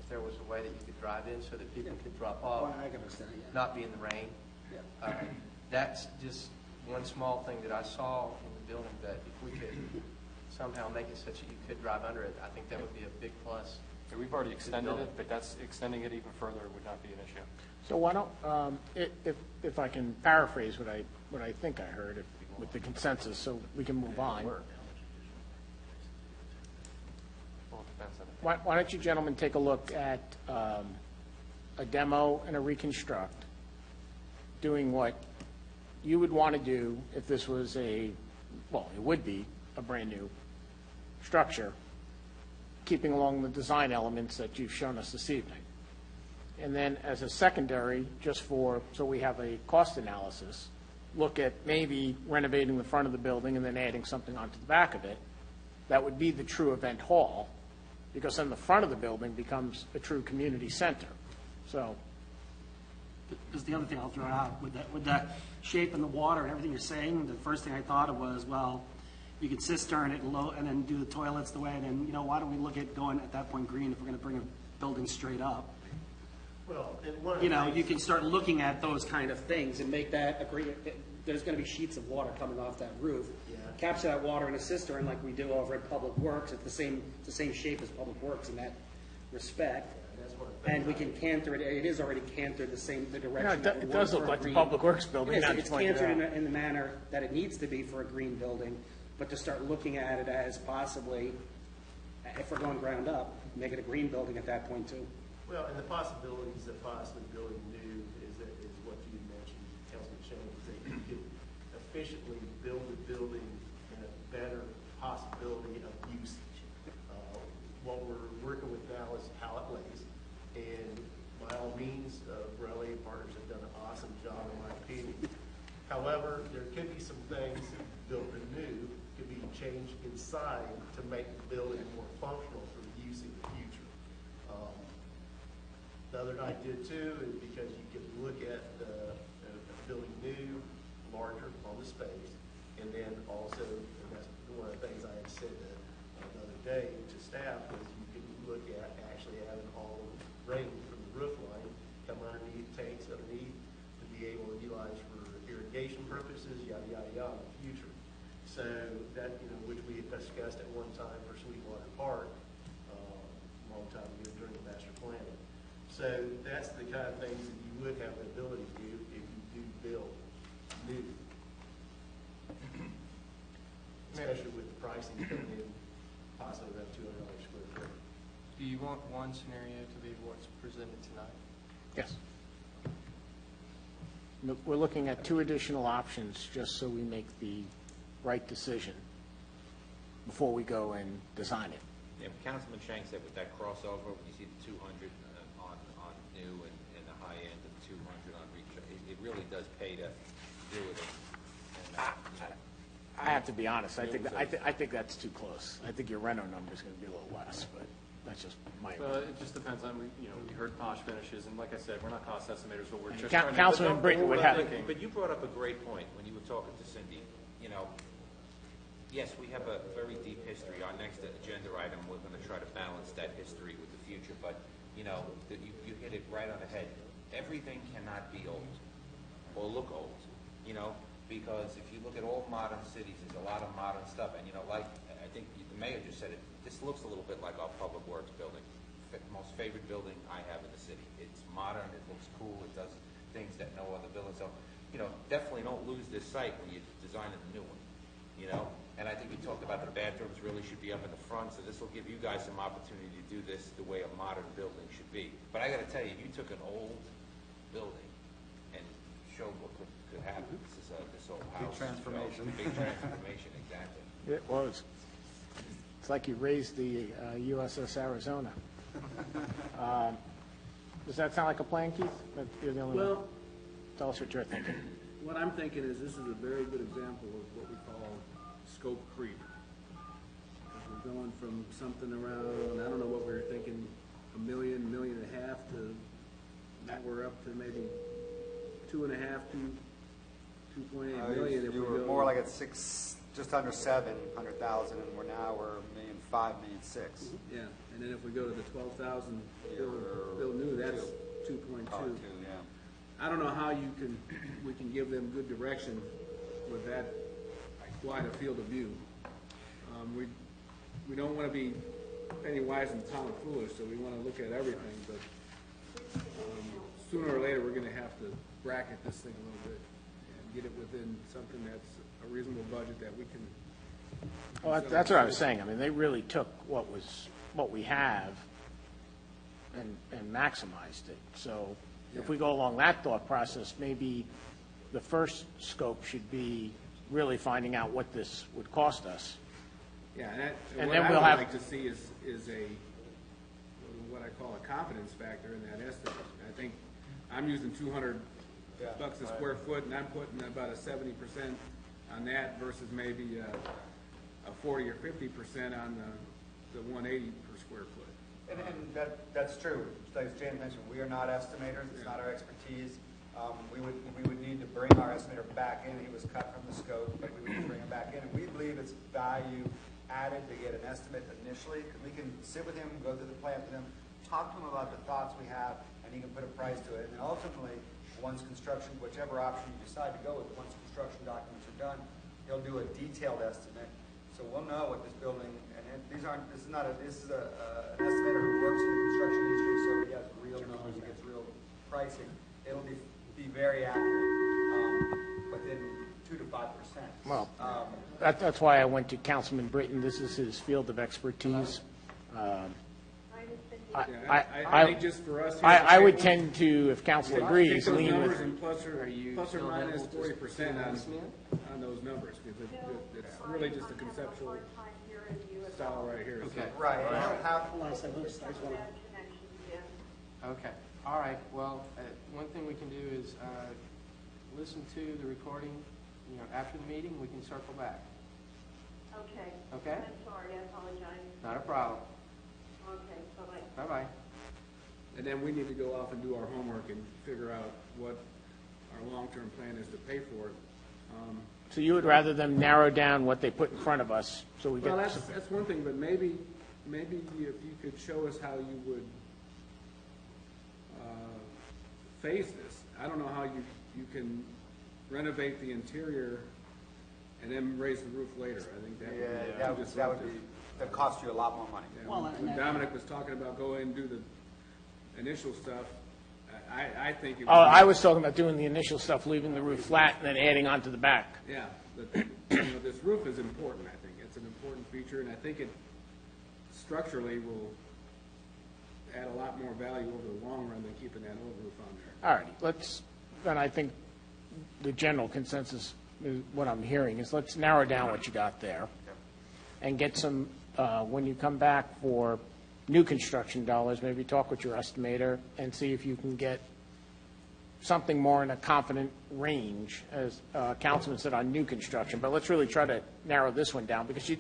If there was a way that you could drive in so that people could drop off, I can understand, not be in the rain. That's just one small thing that I saw in the building, that if we could somehow make it such that you could drive under it, I think that would be a big plus. Yeah, we've already extended it, but extending it even further would not be an issue. So why don't, if I can paraphrase what I think I heard with the consensus, so we can move on. Well, it depends on it. Why don't you gentlemen take a look at a demo and a reconstruct, doing what you would want to do if this was it would be a brand-new structure, keeping along the design elements that you've shown us this evening. And then as a secondary, so we have a cost analysis, look at maybe renovating the front of the building and then adding something onto the back of it. That would be the true event hall, because then the front of the building becomes a true community center. So This is the other thing I'll throw out. With the shape and the water and everything you're saying, the first thing I thought of was, well, you could cistern it and then do the toilets the way, and then, why don't we look at going at that point green if we're going to bring a building straight up? Well, and one of the things- You can start looking at those kind of things and make that agree. There's going to be sheets of water coming off that roof. Yeah. Capture that water in a cistern like we do over at Public Works. It's the same shape as Public Works in that respect. And we can canter it. It is already cantered the direction. that it we does want look for a like the green. Public Works building. It is. That's It's pointed cantered out. in the manner that it needs to be for a green building, but to start looking at it as possibly, if we're going ground up, make it a green building at that point too. Well, and the possibilities of possibly building new is what you mentioned, Councilman Shane, is that you could efficiently build a building in a better possibility of usage. What we're working with now is pallet lays, and by all means, Borelli and Partners have done an awesome job, in my opinion. However, there could be some things built anew, could be changed change inside to make the building more functional for use in the future. The other night did too, is because you can look at the building new, larger on the space, and then also, and that's one of the things I had said the other day to staff, was you can look at actually having all of the rain from the roof line come underneath tanks underneath to be able to utilize for irrigation purposes, yada, yada, yada, in the future. So that, which we had discussed at one time for Sweetwater Park, a long time ago during the master planning. So that's the kind of things that you would have the ability to do if you do build new. Especially with the pricing coming in possibly around $200 square foot. Do you want one scenario to be what's presented tonight? Yes. Look, we're looking at 2 additional options just so we make the right decision before we go and design it. Yeah, Councilman Shank said with that crossover, when you see the 200 on new and the high end of 200 on recharge, it really does pay to do it. I have to be honest, I think that's too close. I think your reno number is going to be a little less, but that's just my Well, opinion. it just depends on, we heard Posh finishes, and like I said, we're not cost estimators, but we're just Coun- trying to. Councilman Britton would have- But you brought up a great point when you were talking to Cindy. Yes, we have a very deep history. Our next agenda item, we're going to try to balance that history with the future. But, you hit it right on the head. Everything cannot be old or look old, because if you look at all modern cities, there's a lot of modern stuff. And, like I think the mayor just said it, this looks a little bit like our Public Works building. Most favorite building I have in the city. It's modern, it looks cool, it does things that no other building. So, definitely don't lose this site when you're designing the new one, And I think we talked about the bathrooms really should be up in the front, so this will give you guys some opportunity to do this the way a modern building should be. But I got to tell you, you took an old building and showed what could happen. This is this old house. transformation. Big transformation, exactly. It was. It's like you raised the USS Arizona. Does that sound like a plan, Keith? That you're the only one? Well, Tell us what you're thinking. what I'm thinking is this is a very good example of what we call scope creep. We're going from something around, I don't know what we were thinking, $1 million, $1.5 million, to now we're up to maybe 2.5 to 2.8 million. If You we were go- more like at just under 700,000, and we're now we're $1.5 million, $1.6 million. Yeah, and then if we go to the 12,000 You're build new, that's 2.2. Oh, two, yeah. I don't know how we can give them good direction with that wide a field of view. We don't want to be penny wise and pound foolish, so we want to look at everything, but sooner or later, we're going to have to bracket this thing a little bit and get it within something that's a reasonable budget that we can. Well, that's what I was saying. I mean, they really took what we have and maximized it. So if we go along that thought process, maybe the first scope should be really finding out what this would cost us. Yeah, And what then I we'll would have- like to see is what I call a confidence factor in that estimate. I think I'm using $200 a square foot, and I'm putting about a 70% on that versus maybe a 40 or 50% on the 180 per square foot. And that's true. Like James mentioned, we are not estimators. It's not our expertise. We would need to bring our estimator back in. He was cut from the scope, but we would bring him back in. And we believe it's value added to get an estimate initially, because we can sit with him, go through the plan with him, talk to him about the thoughts we have, and he can put a price to it. And then ultimately, once construction, whichever option you decide to go with, once construction documents are done, he'll do a detailed estimate. So we'll know what this building, and this is an estimator who works in the construction industry, so he has real numbers, he gets real pricing. It'll be very accurate, within 2 to 5%. Well, that's why I went to Councilman Britton. This is his field of expertise. I think just for us. I would tend to, if council Take agrees, those lean numbers with, and plus or still minus able to 40% this man? on those numbers, because it's really just a conceptual style right here. So- Okay. Right, and I don't have, Hold on a second, I just want to. Okay, all right, well, one thing we can do is listen to the recording, after the meeting, we can circle back. Okay. Okay? I'm sorry, I apologize. Not a problem. Okay, bye-bye. Bye-bye. And then we need to go off and do our homework and figure out what our long-term plan is to pay for it. So you would rather them narrow down what they put in front of us, so we Well, get, that's one thing, but maybe if you could show us how you would phase this. I don't know how you can renovate the interior and then raise the roof later. I think that would be That would be, that cost you a lot more money. Yeah, Well, when and- Dominic was talking about go in and do the initial stuff, I think it would oh, be- I was talking about doing the initial stuff, leaving the roof flat and then adding on to the back. Yeah, but, this roof is important, I think. It's an important feature, and I think it structurally will add a lot more value over the long run than keeping that old roof on there. All right, then I think the general consensus is what I'm hearing is let's narrow down what you got there and get some, when you come back for new construction dollars, maybe talk with your estimator and see if you can get something more in a confident range, as Councilman said, on new construction. But let's really try to narrow this one down, because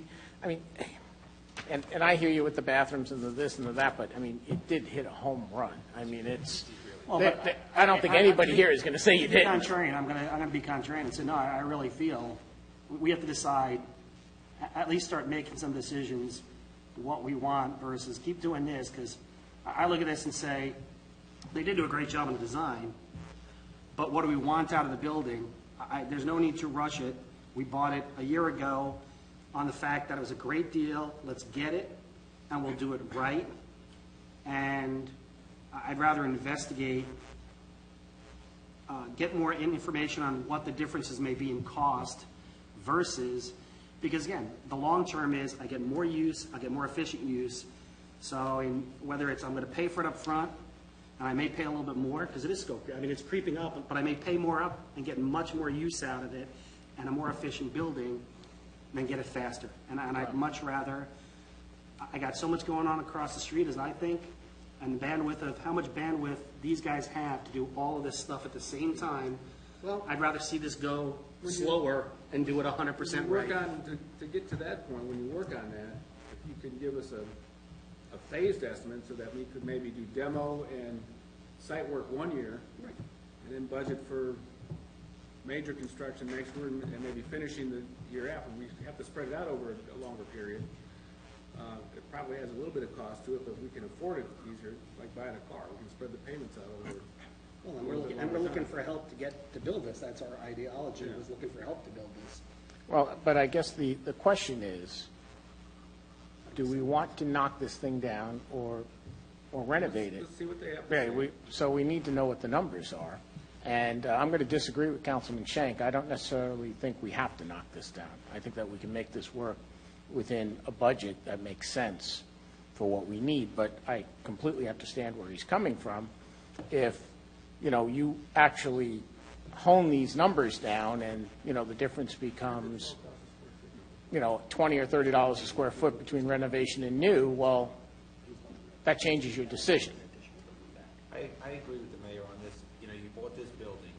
and I hear you with the bathrooms and the this and the that, but, I mean, it did hit a home run. I mean, Well, but I don't think anybody here is going to say you didn't. Contrarian, I'm gonna be contrarian and say, no, I really feel we have to decide, at least start making some decisions, what we want versus keep doing this, because I look at this and say, they did do a great job on the design, but what do we want out of the building? There's no need to rush it. We bought it a year ago on the fact that it was a great deal, let's get it, and we'll do it right. And I'd rather investigate, get more information on what the differences may be in cost versus, because again, the long term is I get more use, I get more efficient use. So whether it's I'm going to pay for it up front, and I may pay a little bit more because it is scope. I mean, it's creeping up, but I may pay more up and get much more use out of it and a more efficient building than get it faster. And I'd much rather, I got so much going on across the street as I think, and the bandwidth of how much bandwidth these guys have to do all of this stuff at the same time. Well, I'd rather see this go slower and do it 100% Work right. on, to get to that point, when you work on that, if you could give us a phased estimate so that we could maybe do demo and site work 1 year, and then budget for major construction next year, and maybe finishing the year after. We have to spread it out over a longer period. It probably has a little bit of cost to it, but we can afford it easier, like buying a car. We can spread the payments out over. Well, and we're looking for help to build this. That's our ideology, was looking for help to build this. Well, but I guess the question is, do we want to knock this thing down or renovate it? Let's see what they have to say. So we need to know what the numbers are. And I'm going to disagree with Councilman Shank. I don't necessarily think we have to knock this down. I think that we can make this work within a budget that makes sense for what we need. But I completely understand where he's coming from. If, you actually hone these numbers down and, the difference becomes, $20 or $30 a square foot between renovation and new, well, that changes your decision. I agree with the mayor on this. You bought this building,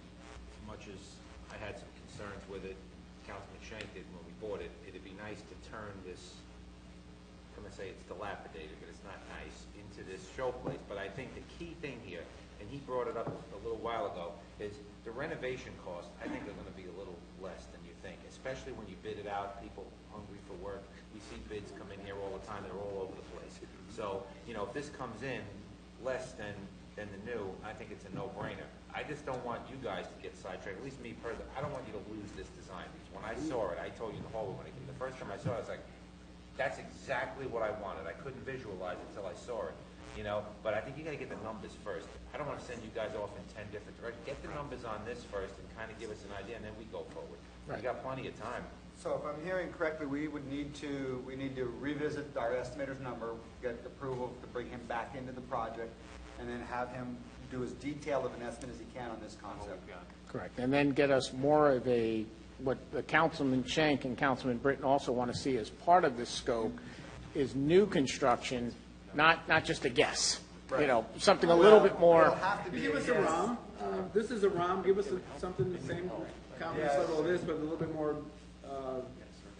as much as I had some concerns with it, Councilman Shank did when we bought it, it'd be nice to turn this, I'm gonna say it's dilapidated, but it's not nice, into this show place. But I think the key thing here, and he brought it up a little while ago, is the renovation costs, I think are gonna be a little less than you think, especially when you bid it out, people hungry for work. We see bids come in here all the time, they're all over the place. So, if this comes in less than the new, I think it's a no-brainer. I just don't want you guys to get sidetracked, at least me personally. I don't want you to lose this design, because when I saw it, I told you the whole when the first time I saw it, I was like, that's exactly what I wanted. I couldn't visualize it until I saw it, but I think you gotta get the numbers first. I don't wanna send you guys off in 10 different directions. Get the numbers on this first and kind of give us an idea, and then we go forward. We got plenty of time. So if I'm hearing correctly, we need to revisit our estimator's number, get approval to bring him back into the project, and then have him do as detailed of an estimate as he can on this concept. Correct. And then get us more of what the Councilman Shank and Councilman Britton also want to see as part of this scope is new construction, not just a guess. Something a little bit more. It'll have to be Give us a ROM. This is a ROM. Give us something the same confidence level of this, but a little bit more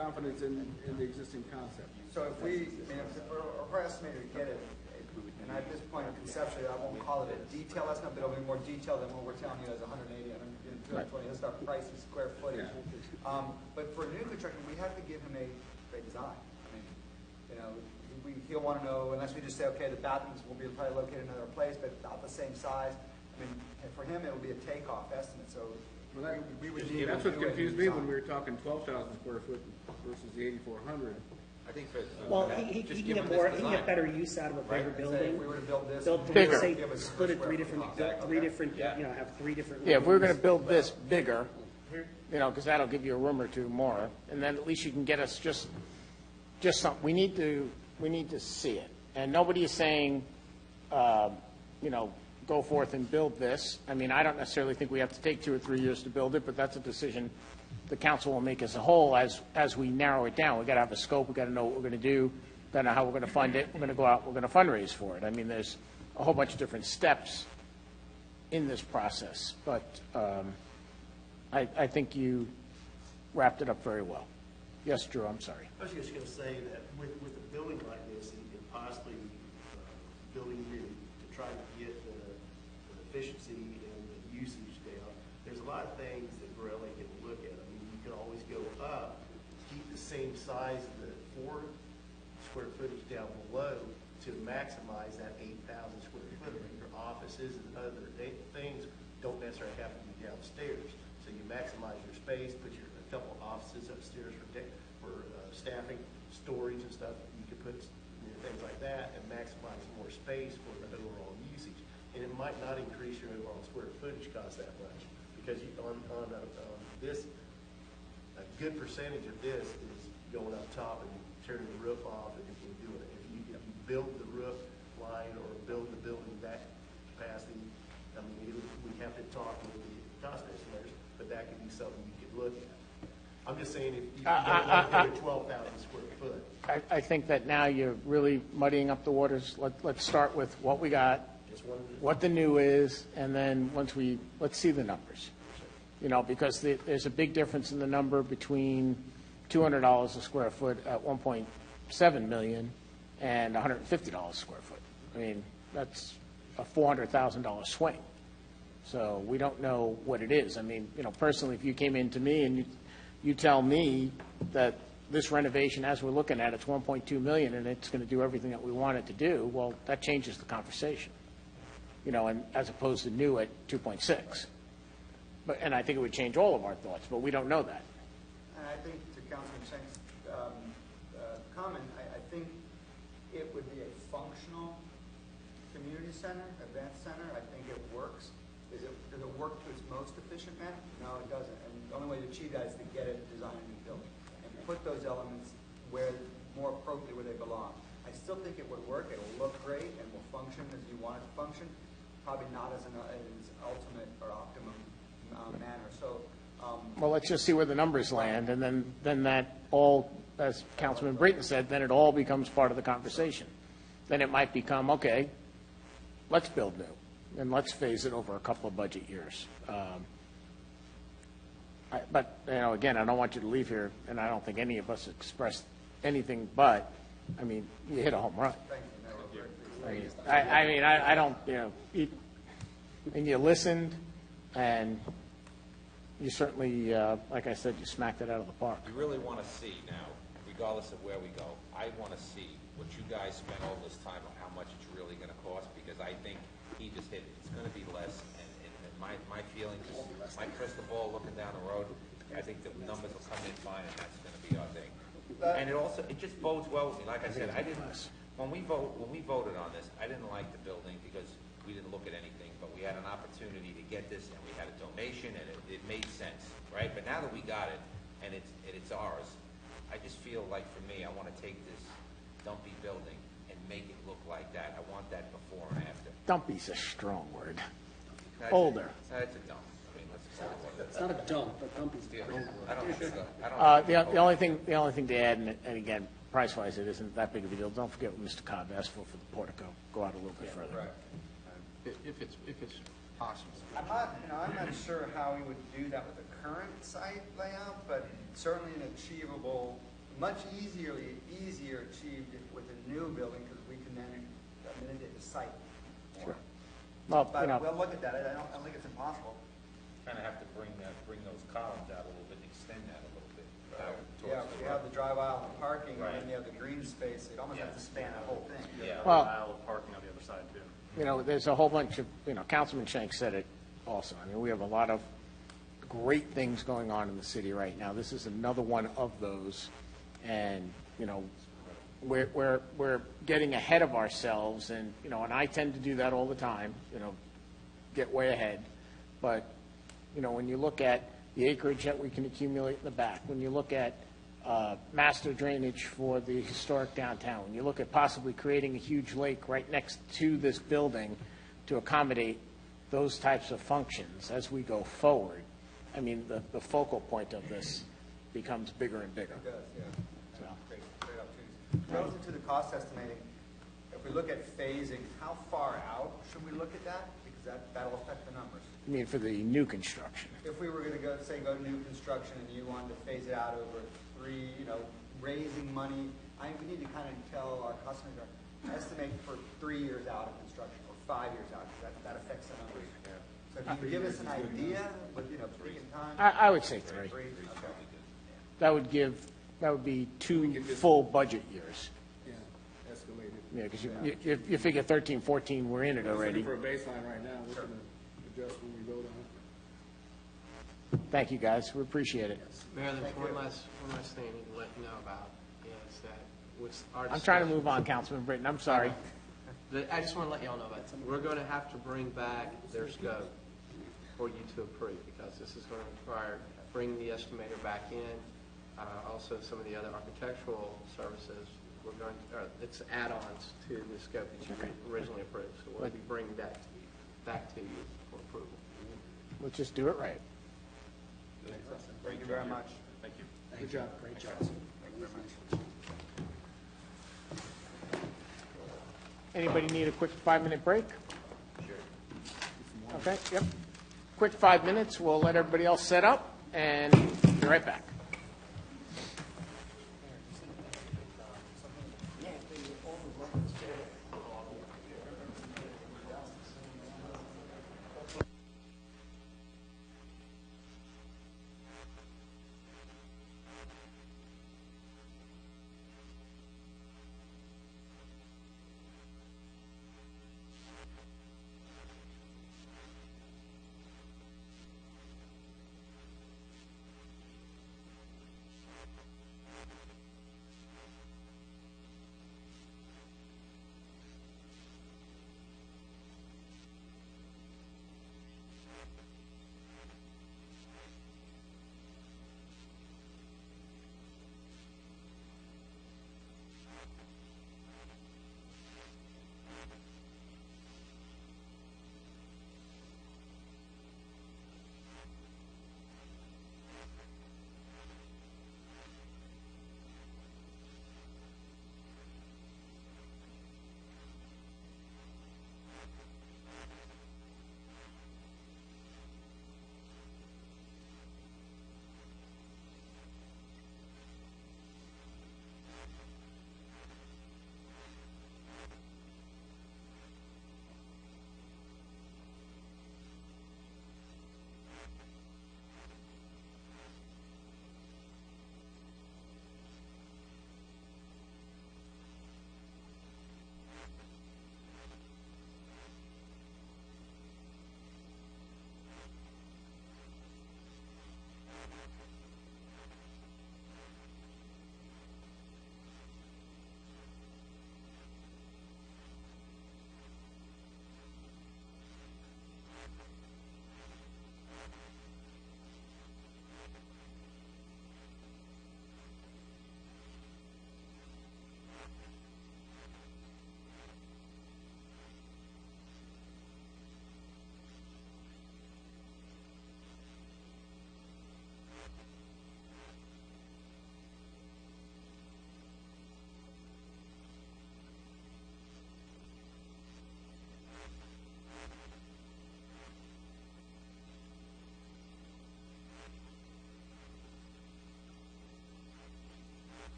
confidence in the existing concept. So if if we're estimating to get it, and at this point conceptually, I won't call it a detailed estimate, but it'll be more detailed than what we're telling you as 180, 220, that's our price in square footage. But for new construction, we have to give him a design. I mean, he'll want to know, unless we just say, okay, the bathrooms will be probably located in another place, but about the same size. I mean, for him, it will be a takeoff estimate, so we would need to That's what do a confused me when design. we were talking 12,000 square foot versus the 8,400. I think Well, he can get more, he can get better use out of a bigger Say if building. we were to build this. Build, Bigger. say, give us split it square three foot different, cost. three different, have three different. Yeah, if we're going to rooms. build this bigger, because that'll give you a room or two more, and then at least you can get us just something. We need to see it. And nobody is saying, go forth and build this. I mean, I don't necessarily think we have to take 2 or 3 years to build it, but that's a decision the council will make as a whole as we narrow it down. We've got to have a scope. We've got to know what we're going to do. We've got to know how we're going to fund it. We're going to go out. We're going to fundraise for it. I mean, there's a whole bunch of different steps in this process. But I think you wrapped it up very well. Yes, Drew, I'm sorry. I was just going to say that with a building like this and possibly building new to try to get the efficiency and the usage down, there's a lot of things that Borelli can look at. I mean, you can always go up, keep the same size of the 4 square footage down below to maximize that 8,000 square foot. Your offices and other things don't necessarily have to be downstairs. So you maximize your space, put a couple of offices upstairs for staffing, storage and stuff. You could put things like that and maximize more space for the overall usage. And it might not increase your overall square footage cost that much because on this, a good percentage of this is going up top and turning the roof off and doing it. If you build the roof line or build the building that capacity, I mean, we have to talk with the cost estimators, but that could be something you could look at. I'm just saying if you don't want to 12,000 square foot. I think that now you're really muddying up the waters. Let's start with what we got, what the new is, and then let's see the numbers. Because there's a big difference in the number between $200 a square foot at 1.7 million and $150 a square foot. I mean, that's a $400,000 swing. So we don't know what it is. I mean, personally, if you came in to me and you tell me that this renovation, as we're looking at, it's 1.2 million and it's going to do everything that we want it to do, well, that changes the conversation, and as opposed to new at 2.6. And I think it would change all of our thoughts, but we don't know that. And I think to Councilman Schenk's comment, I think it would be a functional community center, event center. I think it works. Does it work to its most efficient manner? No, it doesn't. And the only way to achieve that is to get it designed and built and put those elements more appropriately where they belong. I still think it would work. It will look great and will function as you want it to function. Probably not as an ultimate or optimum manner. So. Well, let's just see where the numbers land, and then that all, as Councilman Brayton said, then it all becomes part of the conversation. Then it might become, okay, let's build new, and let's phase it over a couple of budget years. But, again, I don't want you to leave here, and I don't think any of us expressed anything but, I mean, you hit a home run. I don't, and you listened, and you certainly, like I said, you smacked it out of the park. We really want to see now, regardless of where we go, I want to see what you guys spent all this time on, how much it's really going to cost, because I think he just hit it. It's going to be less, and my feelings, my crystal ball looking down the road, I think the numbers will come in fine, and that's going to be our thing. And it just bodes well with me. Like I said, when we voted on this, I didn't like the building because we didn't look at anything, but we had an opportunity to get this, and we had a donation, and it made sense, right? But now that we got it, and it's ours, I just feel like, for me, I want to take this dumpy building and make it look like that. I want that before and after. Dumpy's a strong word. That's Older. That's a dump. I mean, let's call it what it is. It's not a dump, but dumpy's the wrong I word. don't think so. I don't The only thing to add, and again, price-wise, it isn't that big of a deal. Don't forget what Mr. Cobb asked for the portico. Go out a little bit further. If it's possible. I'm not sure how we would do that with the current site layout, but certainly an achievable much easier achieved with a new building because we can then amendment the site more. Sure. Well, But you know, we'll look at that. I don't think it's impossible. Kind of have to bring those columns out a little bit, and extend that a little bit. out Yeah, towards if the you have the drive aisle and parking, and Right. then you have the green space, it almost has to span that whole thing. Yeah. Well- Aisle of parking on the other side, too. you know, there's a whole bunch of, you know, Councilman Shank said it also. I mean, we have a lot of great things going on in the city right now. This is another one of those. And, you know, we're getting ahead of ourselves, and, you know, and I tend to do that all the time, you know, get way ahead. But, you know, when you look at the acreage that we can accumulate in the back, when you look at master drainage for the historic downtown, when you look at possibly creating a huge lake right next to this building to accommodate those types of functions as we go forward, I mean, the focal point of this becomes bigger and bigger. It does, yeah. So, Great opportunities. Relative to the cost estimating, if we look at phasing, how far out should we look at that? Because that'll affect the numbers. I mean, for the new construction. If we were going to go to new construction and you wanted to phase it out over three, you know, raising money, we need to kind of tell our customers, estimate for 3 years out of construction or 5 years out, because that affects the numbers. So if you can give us an idea, with, you know, peak in time. I would say 3. Okay. That would be 2 full budget years. Yeah, escalated. Yeah, because you figure 13, 14, we're in it We're already. looking for a baseline right now, we're gonna adjust when we vote on it. Thank you, guys. We appreciate it. Mayor, there's one last thing I need to let you know about, is that with our I'm trying to discussion- move on, Councilman Britton. I'm sorry. I just want to let y'all know about it. We're going to have to bring back their scope for you to approve, because this is going to require bringing the estimator back in, also some of the other architectural services. We're going to, it's add-ons to the scope that you originally approved, so we'll be bringing that back to you for approval. Let's just do it right. Thank you very much. Thank you. Good job. Great job. Thank you very much. Anybody need a quick 5-minute break? Sure. Okay, yep. Quick 5 minutes. We'll let everybody else set up, and be right back.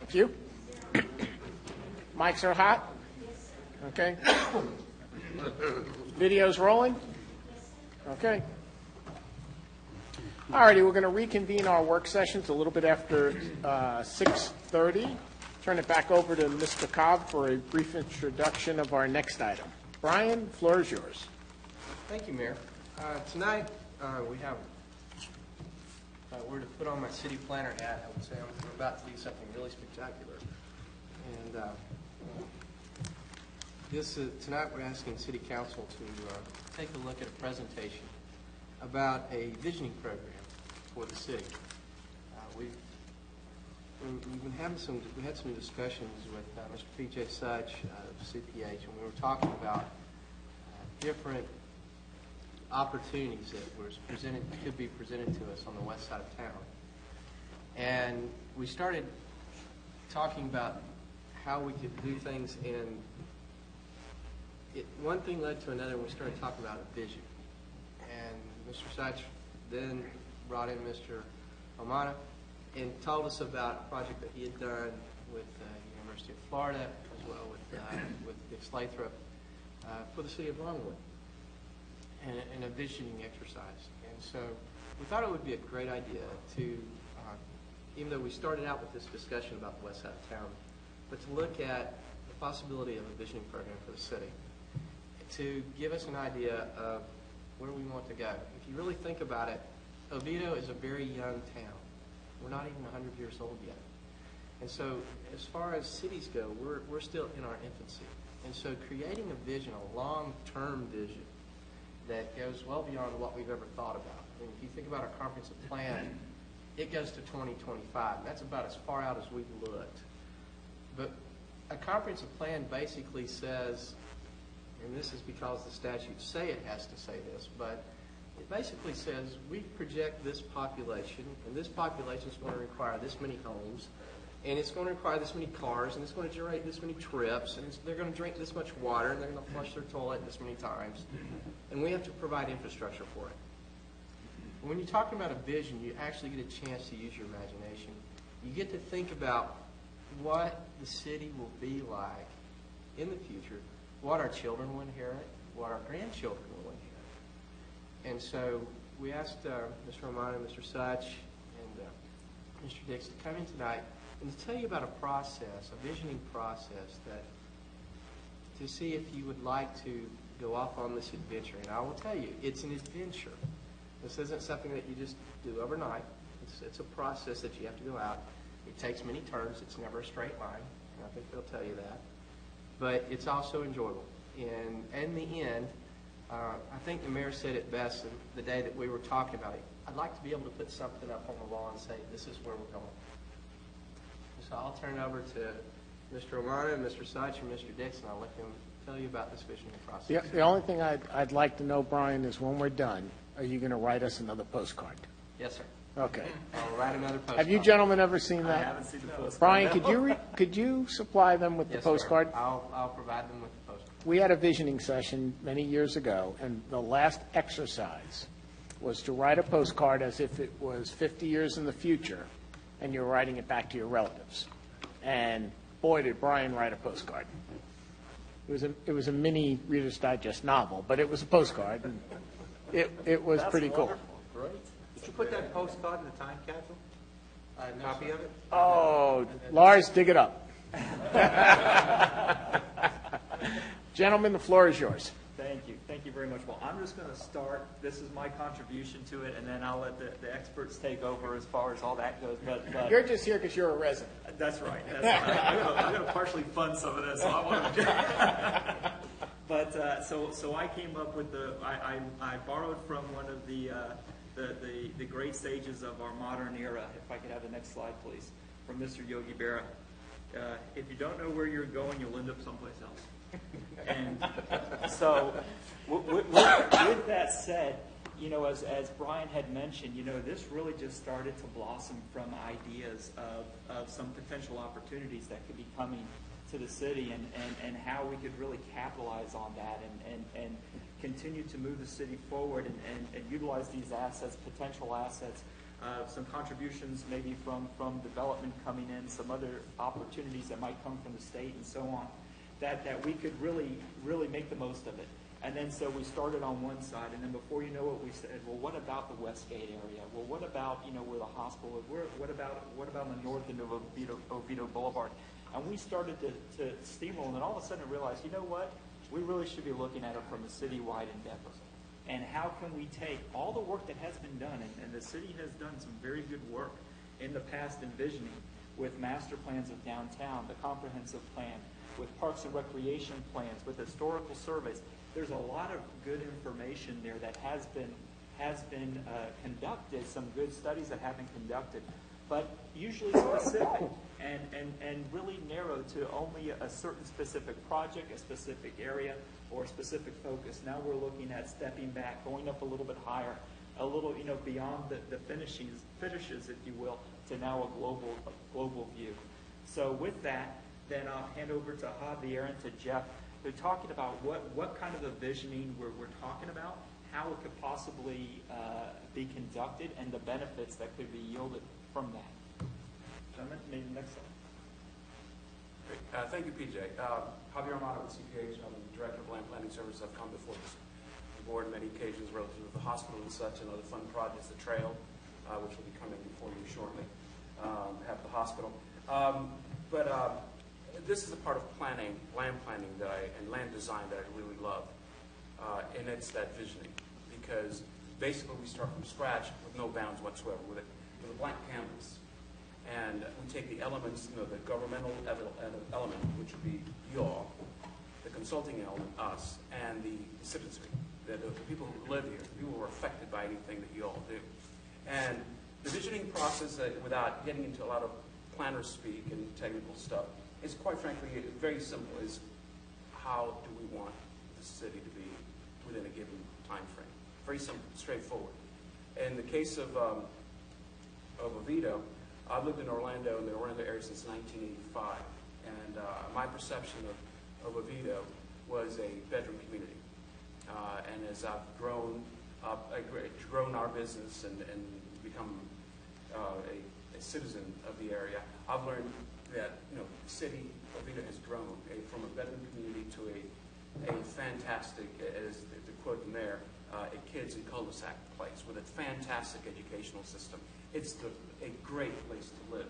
Thank you. Mics are hot? Okay. Video's rolling? Okay. All righty, we're going to reconvene our work sessions a little bit after 6:30. Turn it back over to Mr. Cobb for a brief introduction of our next item. Brian, the floor is yours. Thank you, Mayor. Tonight, we have, we're to put on my city planner hat. I would say I'm about to do something really spectacular. And tonight we're asking City Council to take a look at a presentation about a visioning program for the city. We've been having we had some discussions with Mr. P.J. Such of CPH, and we were talking about different opportunities that could be presented to us on the west side of town. And we started talking about how we could do things, and one thing led to another, and we started talking about a vision. And Mr. Such then brought in Mr. Omana and told us about a project that he had done with the University of Florida, as well with Dick Lathrop, for the city of Longwood, and a visioning exercise. And so we thought it would be a great idea to, even though we started out with this discussion about the west side of town, but to look at the possibility of a visioning program for the city, to give us an idea of where we want to go. If you really think about it, Oviedo is a very young town. We're not even 100 years old yet. And so as far as cities go, we're still in our infancy. And so creating a vision, a long-term vision that goes well beyond what we've ever thought about. I mean, if you think about our comprehensive plan, it goes to 2025. That's about as far out as we've looked. But a comprehensive plan basically says, and this is because the statutes say it has to say this, but it basically says we project this population, and this population is going to require this many homes, and it's going to require this many cars, and it's going to generate this many trips, and they're going to drink this much water, and they're going to flush their toilet this many times, and we have to provide infrastructure for it. When you're talking about a vision, you actually get a chance to use your imagination. You get to think about what the city will be like in the future, what our children will inherit, what our grandchildren will inherit. And so we asked Mr. Romano, Mr. Such, and Mr. Dix to come in tonight and to tell you about a process, a visioning process, that to see if you would like to go off on this adventure. And I will tell you, it's an adventure. This isn't something that you just do overnight. It's a process that you have to go out. It takes many turns. It's never a straight line. And I think they'll tell you that. But it's also enjoyable. And in the end, I think the mayor said it best the day that we were talking about it. I'd like to be able to put something up on the wall and say, this is where we're going. So I'll turn it over to Mr. Romano, Mr. Such, and Mr. Dixon. I'll let them tell you about this visioning process. The only thing I'd like to know, Brian, is when we're done, are you going to write us another postcard? Yes, sir. Okay. I'll write another postcard. Have you gentlemen ever seen that? I haven't seen the postcard. Brian, could you supply them with the Yes, postcard? sir. I'll provide them with the postcard. We had a visioning session many years ago, and the last exercise was to write a postcard as if it was 50 years in the future, and you're writing it back to your relatives. And boy, did Brian write a postcard. It was a mini Reader's Digest novel, but it was a postcard, and it was pretty cool. Great. Did you put that postcard in the time capsule? No, Copy sir. of it? Oh, Lars, dig it up. Gentlemen, the floor is yours. Thank you. Thank you very much. Well, I'm just going to start. This is my contribution to it, and then I'll let the experts take over as far as all that goes. But You're just here because you're a resident. That's right. That's right. I'm going to partially fund some of this, so I want to. But so I came up with I borrowed from one of the great sages of our modern era. If I could have the next slide, please, from Mr. Yogi Berra. If you don't know where you're going, you'll end up someplace else. And so, with that said, as Brian had mentioned, this really just started to blossom from ideas of some potential opportunities that could be coming to the city, and how we could really capitalize on that and continue to move the city forward and utilize these assets, potential assets, some contributions maybe from development coming in, some other opportunities that might come from the state and so on, that we could really make the most of it. And then so we started on one side, and then before you know it, we said, well, what about the Westgate area? Well, what about, where the hospital is? What about the north end of Oviedo Boulevard? And we started to steamroll, and then all of a sudden realized, you know what? We really should be looking at it from a citywide endeavor. And how can we take all the work that has been done, and the city has done some very good work in the past envisioning with master plans of downtown, the comprehensive plan, with parks and recreation plans, with historical surveys. There's a lot of good information there that has been conducted, some good studies that have been conducted, but usually specific and really narrowed to only a certain specific project, a specific area, or a specific focus. Now we're looking at stepping back, going up a little bit higher, a little, beyond the finishes, if you will, to now a global view. So with that, then I'll hand over to Javier and to Jeff. They're talking about what kind of a visioning we're talking about, how it could possibly be conducted, and the benefits that could be yielded from that. Gentlemen, maybe next slide. Great. Thank you, PJ. Javier Armado with CPH. I'm the Director of Land Planning Services. I've come before this board on many occasions relative to the hospital and such, and other fun projects, the trail, which will be coming before you shortly, have the hospital. This is a part of planning, land planning and land design that I really love. And it's that visioning, because basically we start from scratch with no bounds whatsoever, with a blank canvas. And we take the elements, the governmental element, which would be you all, the consulting element, us, and the citizenry, the people who live here, the people who are affected by anything that you all do. And the visioning process, without getting into a lot of planner speak and technical stuff, is quite frankly very simple. Is how do we want the city to be within a given time frame? Very simple, straightforward. In the case of Oviedo, I've lived in Orlando, in the Orlando area since 1985, and my perception of Oviedo was a bedroom community. And as I've grown up, grown our business and become a citizen of the area, I've learned that the city of Oviedo has grown from a bedroom community to a fantastic, as the quote from there, a kids in cul-de-sac place with a fantastic educational system. It's a great place to live.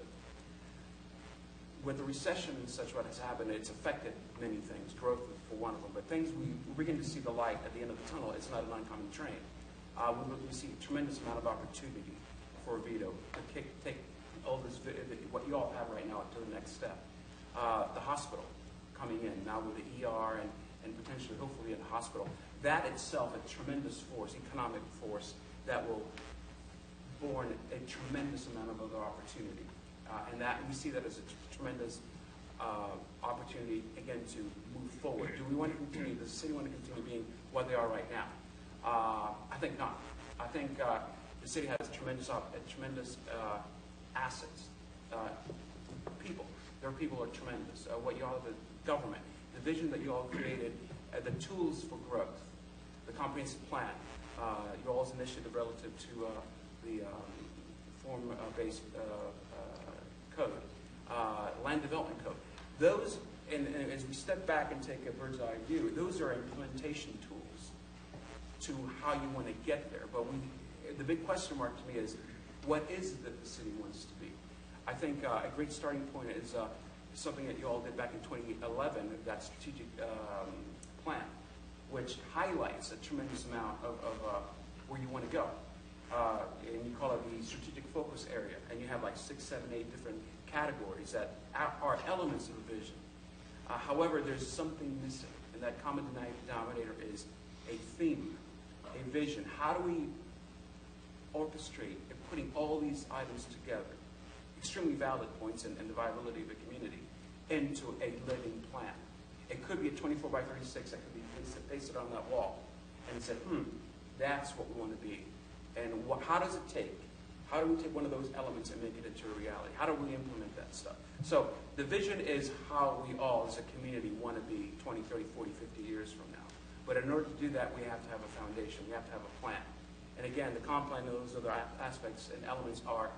With the recession and such what has happened, it's affected many things, growth for one of them, but things we begin to see the light at the end of the tunnel. It's not an oncoming train. We see a tremendous amount of opportunity for Oviedo to take all this, what you all have right now, to the next step. The hospital coming in now with the ER and potentially, hopefully, in the hospital. That itself a tremendous force, economic force, that will born a tremendous amount of other opportunity. And that we see that as a tremendous opportunity, again, to move forward. Do we want to continue, does the city want to continue being what they are right now? I think not. I think the city has tremendous assets. People. Their people are tremendous. What you all, the government, the vision that you all created, the tools for growth, the comprehensive plan, your all's initiative relative to the form-based code, land development code. Those, and as we step back and take a bird's eye view, those are implementation tools to how you want to get there. But the big question mark to me is, what is it that the city wants to be? I think a great starting point is something that you all did back in 2011, that strategic plan, which highlights a tremendous amount of where you want to go. And you call it the strategic focus area. And you have like 6, 7, 8 different categories that are elements of the vision. However, there's something missing. And that common denominator is a theme, a vision. How do we orchestrate and putting all these items together, extremely valid points in the viability of a community, into a living plan? It could be a 24 by 36 that could be pasted on that wall and said, that's what we want to be. And how does it take? How do we take one of those elements and make it into a reality? How do we implement that stuff? So the vision is how we all as a community want to be 20, 30, 40, 50 years from now. But in order to do that, we have to have a foundation. We have to have a plan. And again, the comp plan and those other aspects and elements are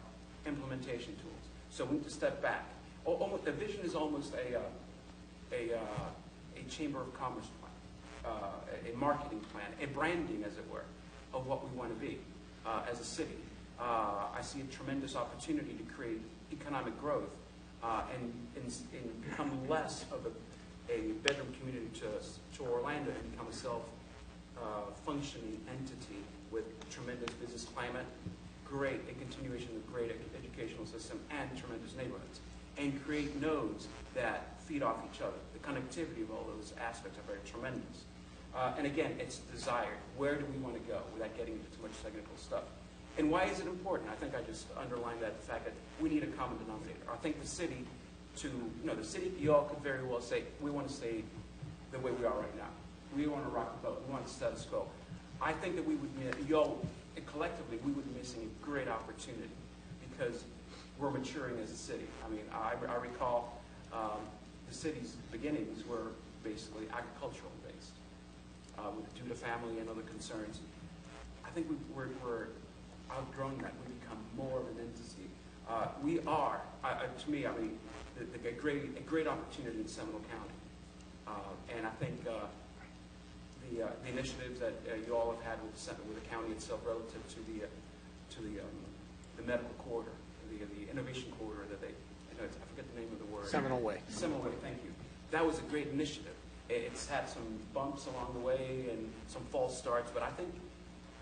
implementation tools. So we need to step back. The vision is almost a Chamber of Commerce plan, a marketing plan, a branding, as it were, of what we want to be as a city. I see a tremendous opportunity to create economic growth and become less of a bedroom community to Orlando and become a self-functioning entity with tremendous business climate, a continuation of great educational system, and tremendous neighborhoods, and create nodes that feed off each other. The connectivity of all those aspects are very tremendous. And again, it's desired. Where do we want to go without getting into too much technical stuff? And why is it important? I think I just underlined that, the fact that we need a common denominator. I think the city you all could very well say, we want to stay the way we are right now. We want to rock the boat. We want the status quo. I think that we would, collectively, we would be missing a great opportunity because we're maturing as a city. I mean, I recall the city's beginnings were basically agricultural based, with the Duda family and other concerns. I think we're outgrown that. We become more of an entity. We are, to me, I mean, a great opportunity in Seminole County, and I think the initiatives that you all have had with the county itself relative to the medical corridor, the innovation corridor that I forget the name of the word. Seminole Way. Seminole Way, thank you. That was a great initiative. It's had some bumps along the way and some false starts, but I think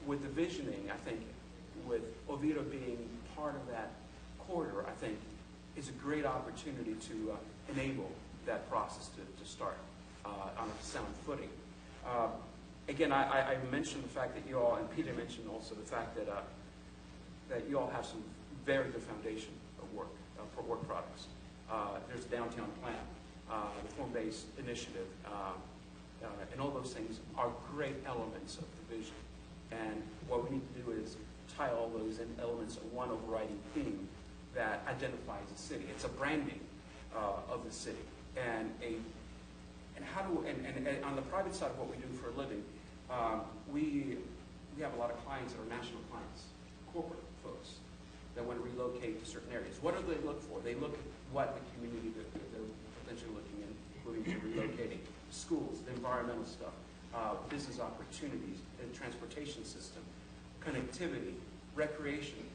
with the visioning, I think with Oviedo being part of that corridor, I think is a great opportunity to enable that process to start on a sound footing. Again, I mentioned the fact that you all, and Peter mentioned also the fact that you all have some very good foundation of work for work products. There's a downtown plan, the form-based initiative, and all those things are great elements of the vision. And what we need to do is tie all those elements of one overriding theme that identifies the city. It's a branding of the city, and on the private side of what we do for a living, we have a lot of clients that are national clients, corporate folks that want to relocate to certain areas. What do they look for? They look at what the community that they're potentially looking in, moving to relocating, schools, the environmental stuff, business opportunities, the transportation system, connectivity, recreation.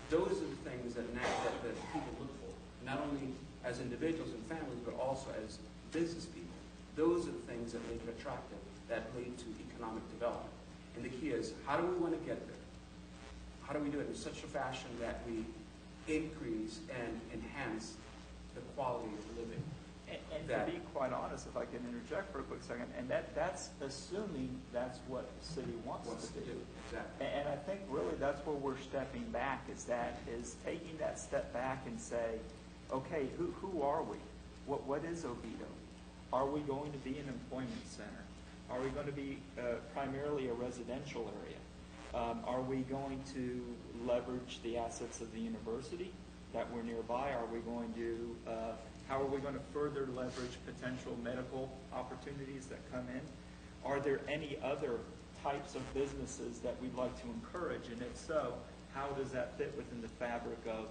Those are the things that people look for, not only as individuals and families, but also as business people. Those are the things that make it attractive, that lead to economic development. And the key is, how do we want to get there? How do we do it in such a fashion that we increase and enhance the quality of living? And to be quite honest, if I can interject for a quick second, and that's assuming that's what the city wants to do. Exactly. And I think really that's where we're stepping back, is taking that step back and say, okay, who are we? What is Oviedo? Are we going to be an employment center? Are we going to be primarily a residential area? Are we going to leverage the assets of the university that we're nearby? Are we going to, how are we going to further leverage potential medical opportunities that come in? Are there any other types of businesses that we'd like to encourage? And if so, how does that fit within the fabric of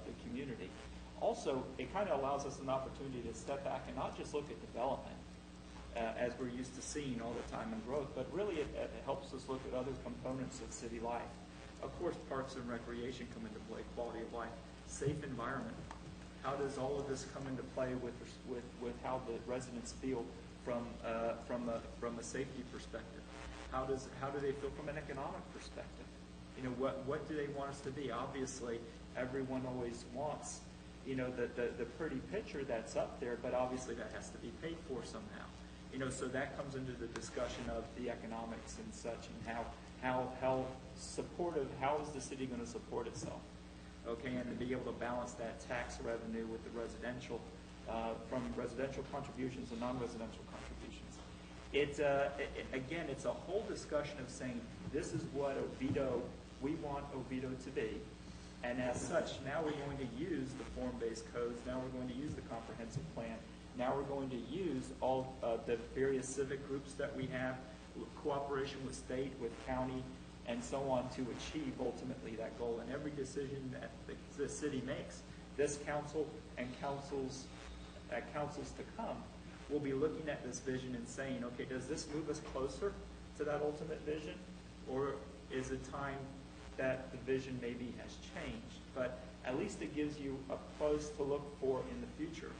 the community? Also, it kind of allows us an opportunity to step back and not just look at development, as we're used to seeing all the time in growth, but really it helps us look at other components of city life. Of course, parks and recreation come into play, quality of life, safe environment. How does all of this come into play with how the residents feel from a safety perspective? How do they feel from an economic perspective? You know, what do they want us to be? Obviously, everyone always wants, you know, the pretty picture that's up there, but obviously that has to be paid for somehow. You know, so that comes into the discussion of the economics and such, and how supportive, how is the city going to support itself? Okay, and to be able to balance that tax revenue with the residential, from residential contributions and non-residential contributions. Again, it's a whole discussion of saying, this is what Oviedo, we want Oviedo to be. And as such, now we're going to use the form-based codes, now we're going to use the comprehensive plan, now we're going to use all the various civic groups that we have, cooperation with state, with county, and so on to achieve ultimately that goal. And every decision that the city makes, this council and councils to come will be looking at this vision and saying, okay, does this move us closer to that ultimate vision, or is it time that the vision maybe has changed? But at least it gives you a place to look for in the future,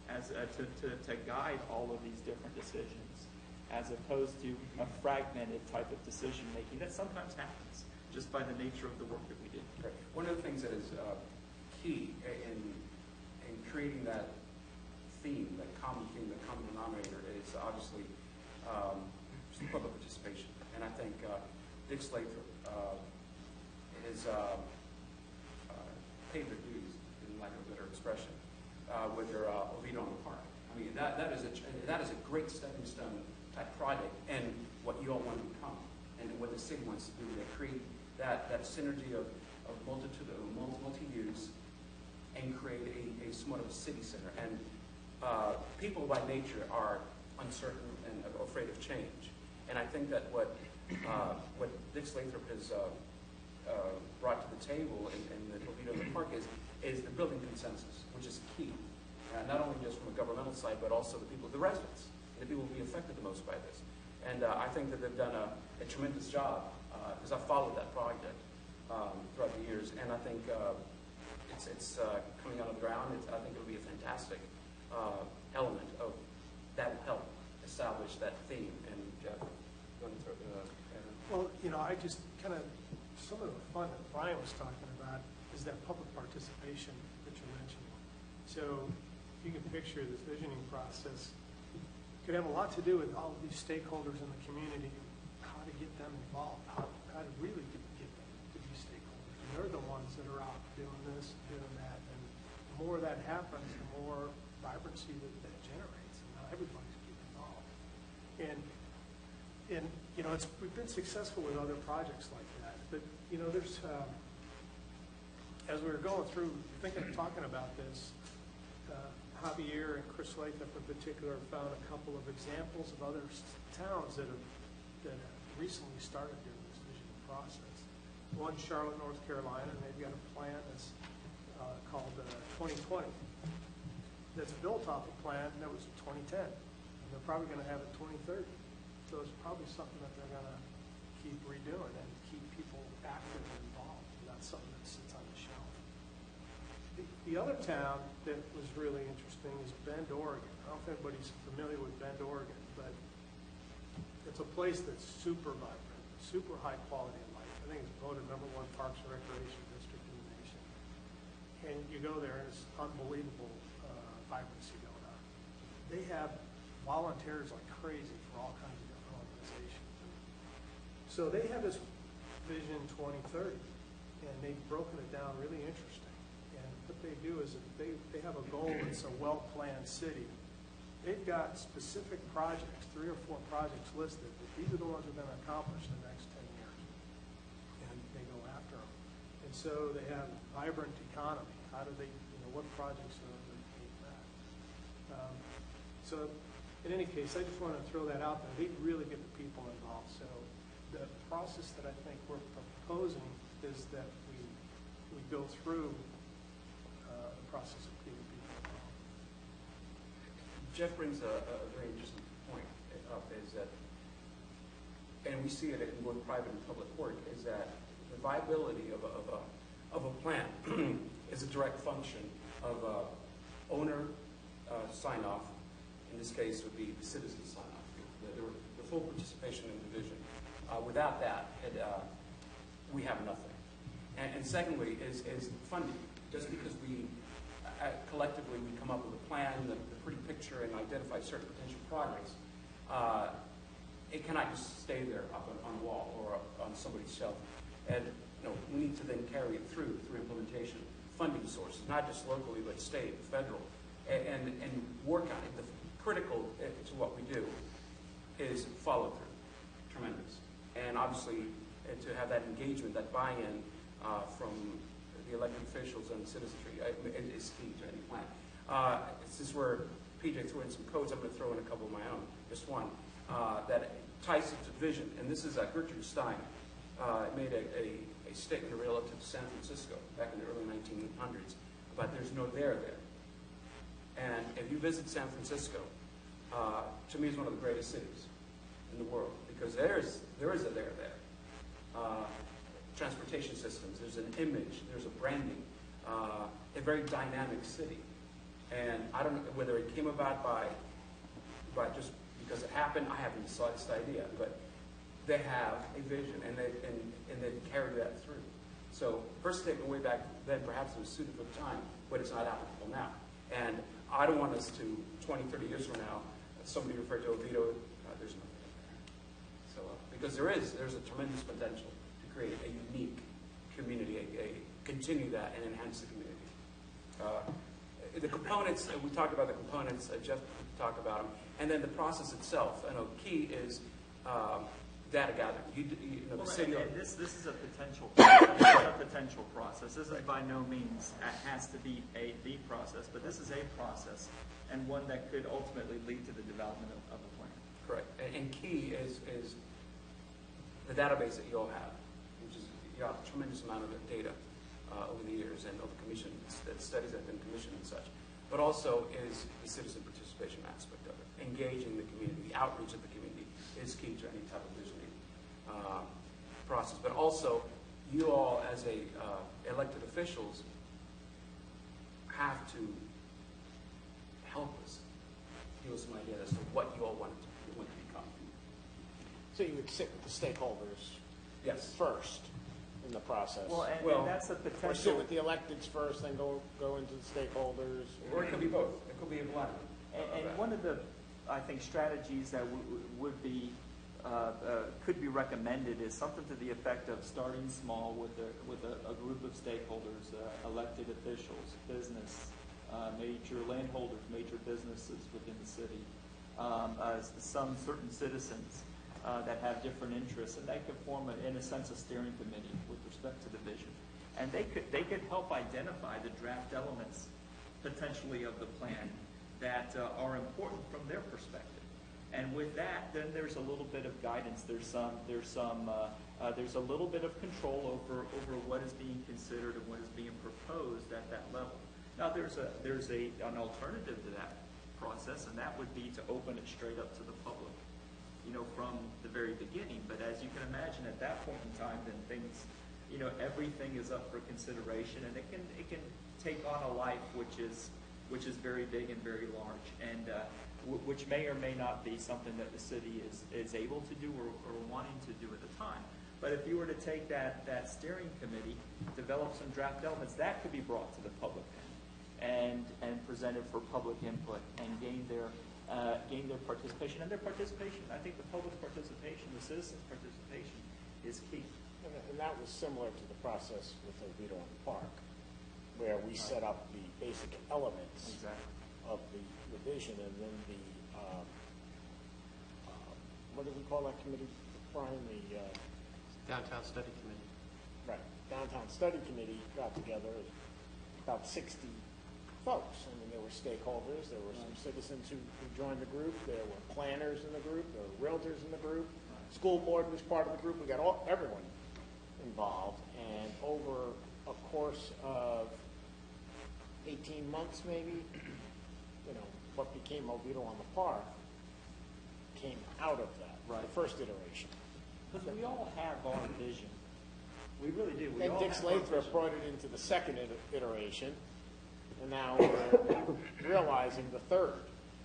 as to guide all of these different decisions, as opposed to a fragmented type of decision making that sometimes happens just by the nature of the work that we do. Right. One of the things that is key in creating that theme, that common denominator, is obviously public participation. And I think Dick Lathrop has paid their dues, in lack of a better expression, with their Oviedo in the Park. I mean, that is a great stepping stone type project, and what you all want to become, and what the city wants to do. They create that synergy of multi-use, and create a somewhat of a city center. And people by nature are uncertain and afraid of change. And I think that what Dick Lathrop has brought to the table in the Oviedo in the Park is the building consensus, which is key. Not only just from a governmental side, but also the residents, and the people who will be affected the most by this. And I think that they've done a tremendous job, because I've followed that project throughout the years, and I think it's coming out of the ground. I think it'll be a fantastic element of that will help establish that theme. And Jeff, you want to throw Well, I just kind of, some of the fun that Brian was talking about is that public participation that you mentioned. So if you can picture this visioning process, it could have a lot to do with all of these stakeholders in the community, how to get them involved, how to really get them to be stakeholders. And they're the ones that are out doing this, doing that. And the more that happens, the more vibrancy that generates. And now everybody's getting involved. And we've been successful with other projects like that. But, there's, as we were going through, talking about this, Javier and Chris Lathrop in particular found a couple of examples of other towns that have recently started doing this visioning process. One, Charlotte, North Carolina, and they've got a plan that's called 2020 that's built off a plan that was 2010. And they're probably going to have it 2030. So it's probably something that they're going to keep redoing and keep people active and involved. Not something that sits on the shelf. The other town that was really interesting is Bend, Oregon. I don't know if anybody's familiar with Bend, Oregon, but it's a place that's super vibrant, super high quality of life. I think it's voted #1 Parks and Recreation District in the nation. And you go there and it's unbelievable vibrancy going on. They have volunteers like crazy for all kinds of different organizations. So they have this Vision 2030, and they've broken it down really interesting. And what they do is they have a goal that's a well-planned city. They've got specific projects, 3 or 4 projects listed, that these are the ones we're going to accomplish in the next 10 years. And they go after them. And so they have vibrant economy. How do they, what projects are going to keep that? So in any case, I just want to throw that out there. They really get the people involved. So the process that I think we're proposing is that we go through the process of getting people involved. Jeff brings a very interesting point up, is that, and we see it in both private and public work, is that the viability of a plan is a direct function of owner sign-off. In this case, would be the citizen sign-off, the full participation in the vision. Without that, we have nothing. And secondly, is funding. Just because we collectively we come up with a plan, the pretty picture, and identify certain potential projects, it cannot just stay there up on a wall or on somebody's shelf. And we need to then carry it through implementation, funding sources, not just locally but state, federal, and work on it. The critical to what we do is follow through, tremendous, and obviously to have that engagement, that buy-in from the elected officials and citizenry is key to any plan. This is where PJ threw in some codes. I'm going to throw in a couple of my own, just one, that ties it to vision. And this is Gertrude Stein, made a statement relative to San Francisco back in the early 1900s about there's no there. And if you visit San Francisco, to me, it's one of the greatest cities in the world because there is a there. Transportation systems, there's an image, there's a branding, a very dynamic city. And I don't know whether it came about by just because it happened, I haven't the slightest idea, but they have a vision and they carry that through. So first statement way back then, perhaps it was suited for the time, but it's not applicable now. And I don't want us to, 20, 30 years from now, somebody referred to Oviedo, there's nothing there. So, because there's a tremendous potential to create a unique community, continue that and enhance the community. The components, we talked about the components, Jeff talked about them, and then the process itself. I know key is data gathering. The city. This is a potential process. This is by no means has to be the process, but this is a process and one that could ultimately lead to the development of a plan. Correct. And key is the database that you all have, which is you have a tremendous amount of data over the years and of commission studies that have been commissioned and such. But also is the citizen participation aspect of it. Engaging the community, the outreach of the community is key to any type of visioning process. But also, you all as elected officials have to help us give us some idea as to what you all want to become. So you would sit with the stakeholders Yes. first in the process? Well, and that's a Or sit potential. with the electeds first, then go into the stakeholders? Or it could be both. It could be a blend. And one of the, I think, strategies that would be could be recommended is something to the effect of starting small with a group of stakeholders, elected officials, business, major landholders, major businesses within the city, some certain citizens that have different interests, and they could form, in a sense, a steering committee with respect to the vision. And they could help identify the draft elements potentially of the plan that are important from their perspective. And with that, then there's a little bit of guidance. There's a little bit of control over what is being considered and what is being proposed at that level. Now, there's an alternative to that process, and that would be to open it straight up to the public, from the very beginning. But as you can imagine, at that point in time, then things, everything is up for consideration, and it can take on a life which is very big and very large, and which may or may not be something that the city is able to do or wanting to do at the time. But if you were to take that steering committee, develop some draft elements, that could be brought to the public and presented for public input and gain their participation. And their participation, I think the public participation, the citizens' participation is key. And that was similar to the process with Oviedo on the Park, where we set up the basic elements of the vision, and then the what do we call that committee, Brian? The Downtown Study Committee. right, Downtown Study Committee got together, about 60 folks. I mean, there were stakeholders, there were some citizens who joined the group, there were planners in the group, there were realtors in the group, school board was part of the group. We got everyone involved, and over a course of 18 months maybe, what became Oviedo on the Park came out of that, the first iteration. Because we all have our vision. We really do. We Then all Dick have our Lathrop vision. brought it into the second iteration, and now we're realizing the third.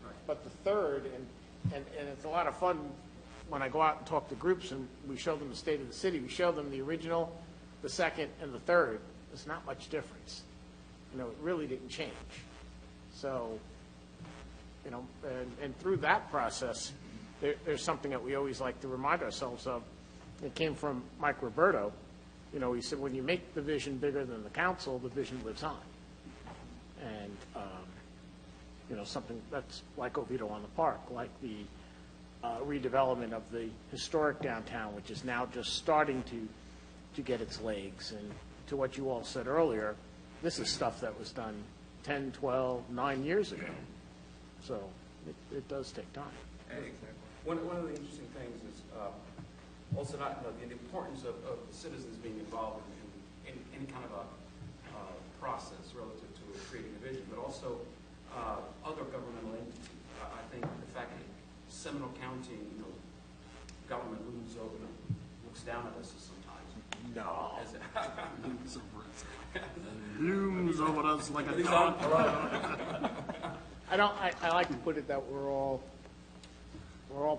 Right. But the third, and it's a lot of fun when I go out and talk to groups and we show them the state of the city, we show them the original, the second, and the third. There's not much difference. It really didn't change. So, and through that process, there's something that we always like to remind ourselves of. It came from Mike Roberto. He said, when you make the vision bigger than the council, the vision lives on. And, something that's like Oviedo on the Park, like the redevelopment of the historic downtown, which is now just starting to get its legs. And to what you all said earlier, this is stuff that was done 10, 12, 9 years ago. So it does take time. One of the interesting things is also not, the importance of the citizens being involved in any kind of a process relative to creating a vision, but also other governmental entities. I think the fact that Seminole County, government looms over them, looks down at us sometimes. No. Looms over us like a dog. I like to put it that we're all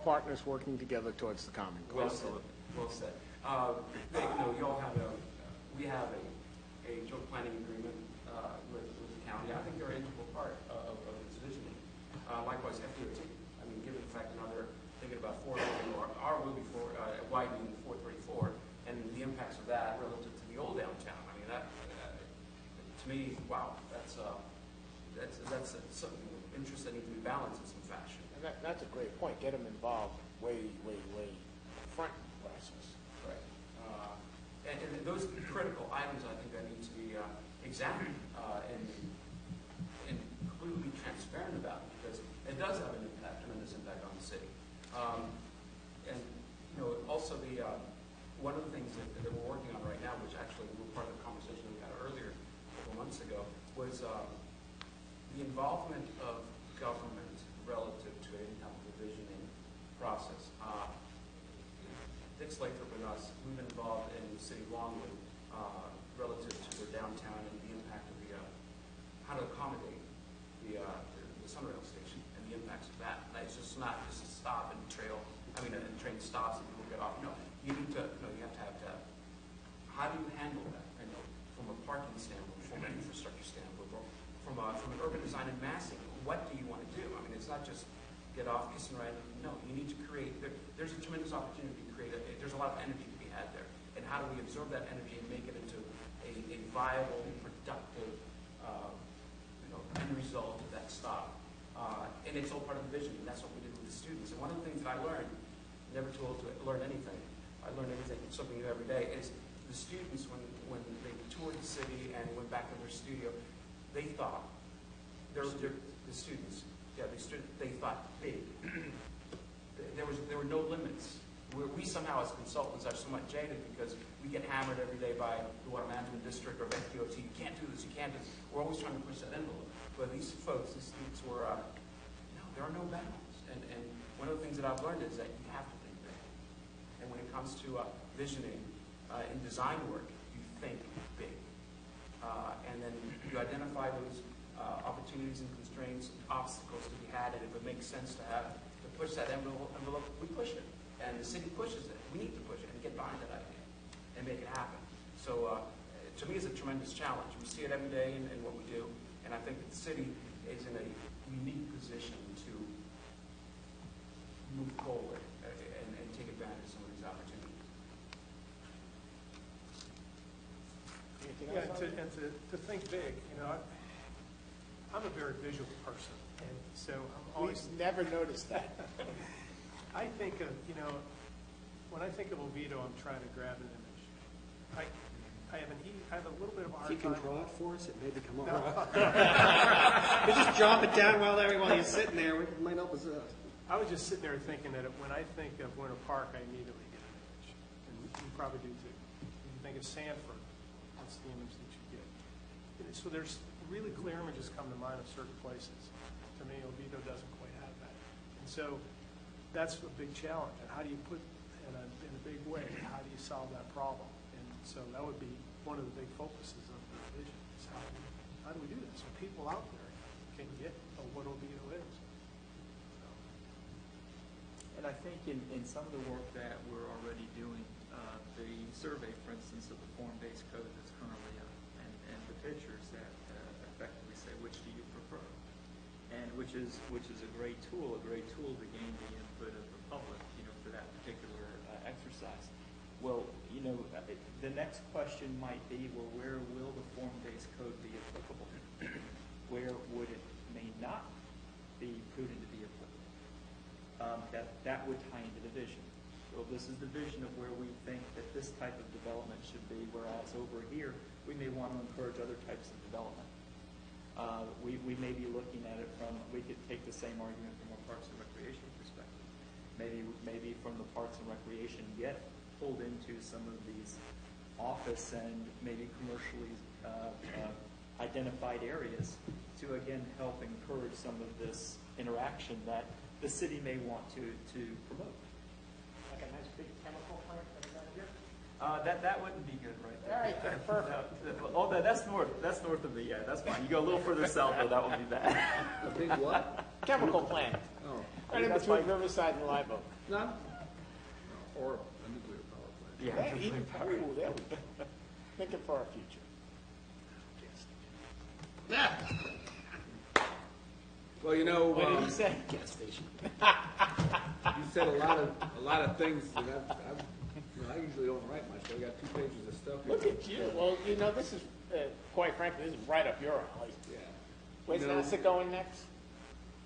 partners working together towards the common goal. Well said. Well said. You all have we have a joint planning agreement with the county. I think they're an integral part of this visioning. Likewise, FDOT. I mean, given the fact that now they're thinking about widening 434 and the impacts of that relative to the old downtown. I mean, that to me, wow, that's something interest that needs to be balanced in some fashion. And that's a great point. Get them involved way front in the process. Right. And those critical items, I think, that need to be examined and completely transparent about it, because it does have an impact, tremendous impact on the city. Also one of the things that we're working on right now, which actually were part of the conversation we had earlier, a couple months ago, was the involvement of government relative to any kind of visioning process. Dick Lathrop and us, we've been involved in the city of Longwood relative to their downtown and the impact of how to accommodate the Sunrail station and the impacts of that. And it's just not just a stop and trail. I mean, a train stops and people get off. No, you need to. You have to have. How do you handle that? From a parking standpoint, from an infrastructure standpoint, from an urban design and massing. What do you want to do? I mean, it's not just get off, kiss and ride. No, you need to create. There's a tremendous opportunity to create. There's a lot of energy to be had there. And how do we absorb that energy and make it into a viable, productive, end result of that stop? And it's all part of the vision, and that's what we did with the students. And one of the things that I learned, never told to learn anything, I learned everything, something new every day, is the students, when they toured the city and went back to their studio, they thought, they thought big. There were no limits. We somehow, as consultants, are somewhat jaded because we get hammered every day by the Water Management District or FDOT. You can't do this, you can't do this. We're always trying to push that envelope. But these folks, these students were, there are no bounds. And one of the things that I've learned is that you have to think big. And when it comes to visioning and design work, you think big. And then you identify those opportunities and constraints, obstacles to be had, and if it makes sense to push that envelope, we push it. And the city pushes it. We need to push it and get behind that idea and make it happen. So to me, it's a tremendous challenge. We see it every day in what we do, and I think that the city is in a unique position to move forward and take advantage of some of these opportunities. Yeah, to think big, I'm a very visual person, and so I'm always... We've never noticed that. I think of, when I think of Oviedo, I'm trying to grab an image. I have a little bit of a hard time... If you can draw it for us, it may become over. You just drop it down while you're sitting there. It might help us out. I was just sitting there thinking that when I think of Winter Park, I immediately get an image. And you probably do too. When you think of Sanford, that's the image that you get. So there's really clear images come to mind of certain places. To me, Oviedo doesn't quite have that. And so that's a big challenge. And how do you put, in a big way, how do you solve that problem? And so that would be one of the big focuses of the vision, is how do we do this? So people out there can get what Oviedo is. And I think in some of the work that we're already doing, the survey, for instance, of the form-based code that's currently up, and the pictures that effectively say, which do you prefer? And which is a great tool to gain the input of the public, for that particular exercise. Well, the next question might be, well, where will the form-based code be applicable? Where would it may not be prudent to be applicable? That would tie into the vision. So this is the vision of where we think that this type of development should be, whereas over here, we may want to encourage other types of development. We may be looking at it we could take the same argument from a Parks and Recreation perspective. Maybe from the Parks and Recreation, get pulled into some of these office and maybe commercially identified areas to again help encourage some of this interaction that the city may want to promote. Like a nice big chemical plant that we got here? That wouldn't be good right there. All right, then, perfect. Oh, that's north. That's north of me. Yeah, that's fine. You go a little further south, though, that would be bad. A big what? Chemical plant, Oh, right in That's between fine. Riverside and Live Oak. none? Or a nuclear power plant. Yeah, even, ooh, there we go. Thinking for our future. Well, you know, What did he say? Gas station. you said a lot of things that I usually don't write much. I got 2 pages of stuff. Look at you. Well, you know, this is, quite frankly, this is right up your alley. Yeah. Where's You know, NASA going next?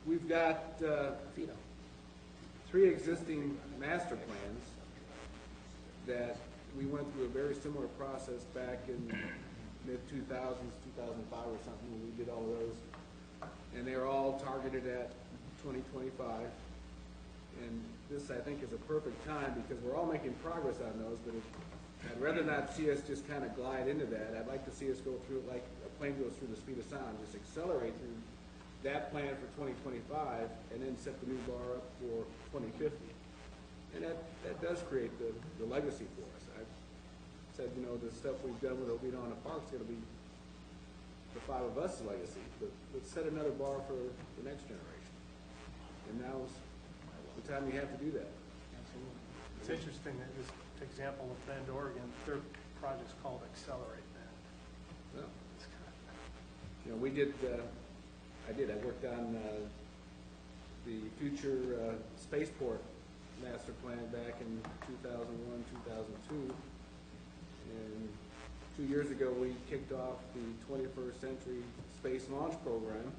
We've got 3 existing master plans that we went through a very similar process back in mid-2000s, 2005 or something, when we did all of those. And they're all targeted at 2025. And this, I think, is a perfect time because we're all making progress on those, but I'd rather not see us just kind of glide into that. I'd like to see us go through it like a plane goes through the speed of sound, just accelerate through that plan for 2025 and then set the new bar up for 2050. And that does create the legacy for us. I've said, you know, the stuff we've done with Oviedo on the Park's going to be the 5 of us' legacy, but let's set another bar for the next generation. And now's the time you have to do that. It's interesting that this example of Bend, Oregon, their project's called Accelerate Bend. Well, you know, we did, I worked on the future spaceport master plan back in 2001, 2002. And 2 years ago, we kicked off the 21st Century Space Launch Program.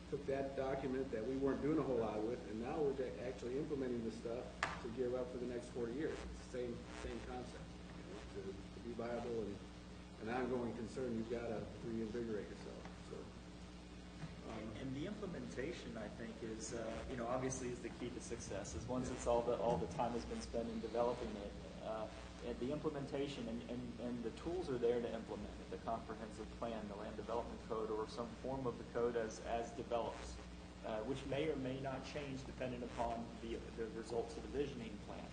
Took that document that we weren't doing a whole lot with, and now we're actually implementing the stuff to gear up for the next 40 years. It's the same concept. You know, to be viable and an ongoing concern, you've got to reinvigorate yourself. So, And the implementation, I think, is you know, obviously is the key to success. Is once it's all the time has been spent in developing it, and the implementation and the tools are there to implement it. The comprehensive plan, the land development code, or some form of the code as develops, which may or may not change depending upon the results of the visioning plan.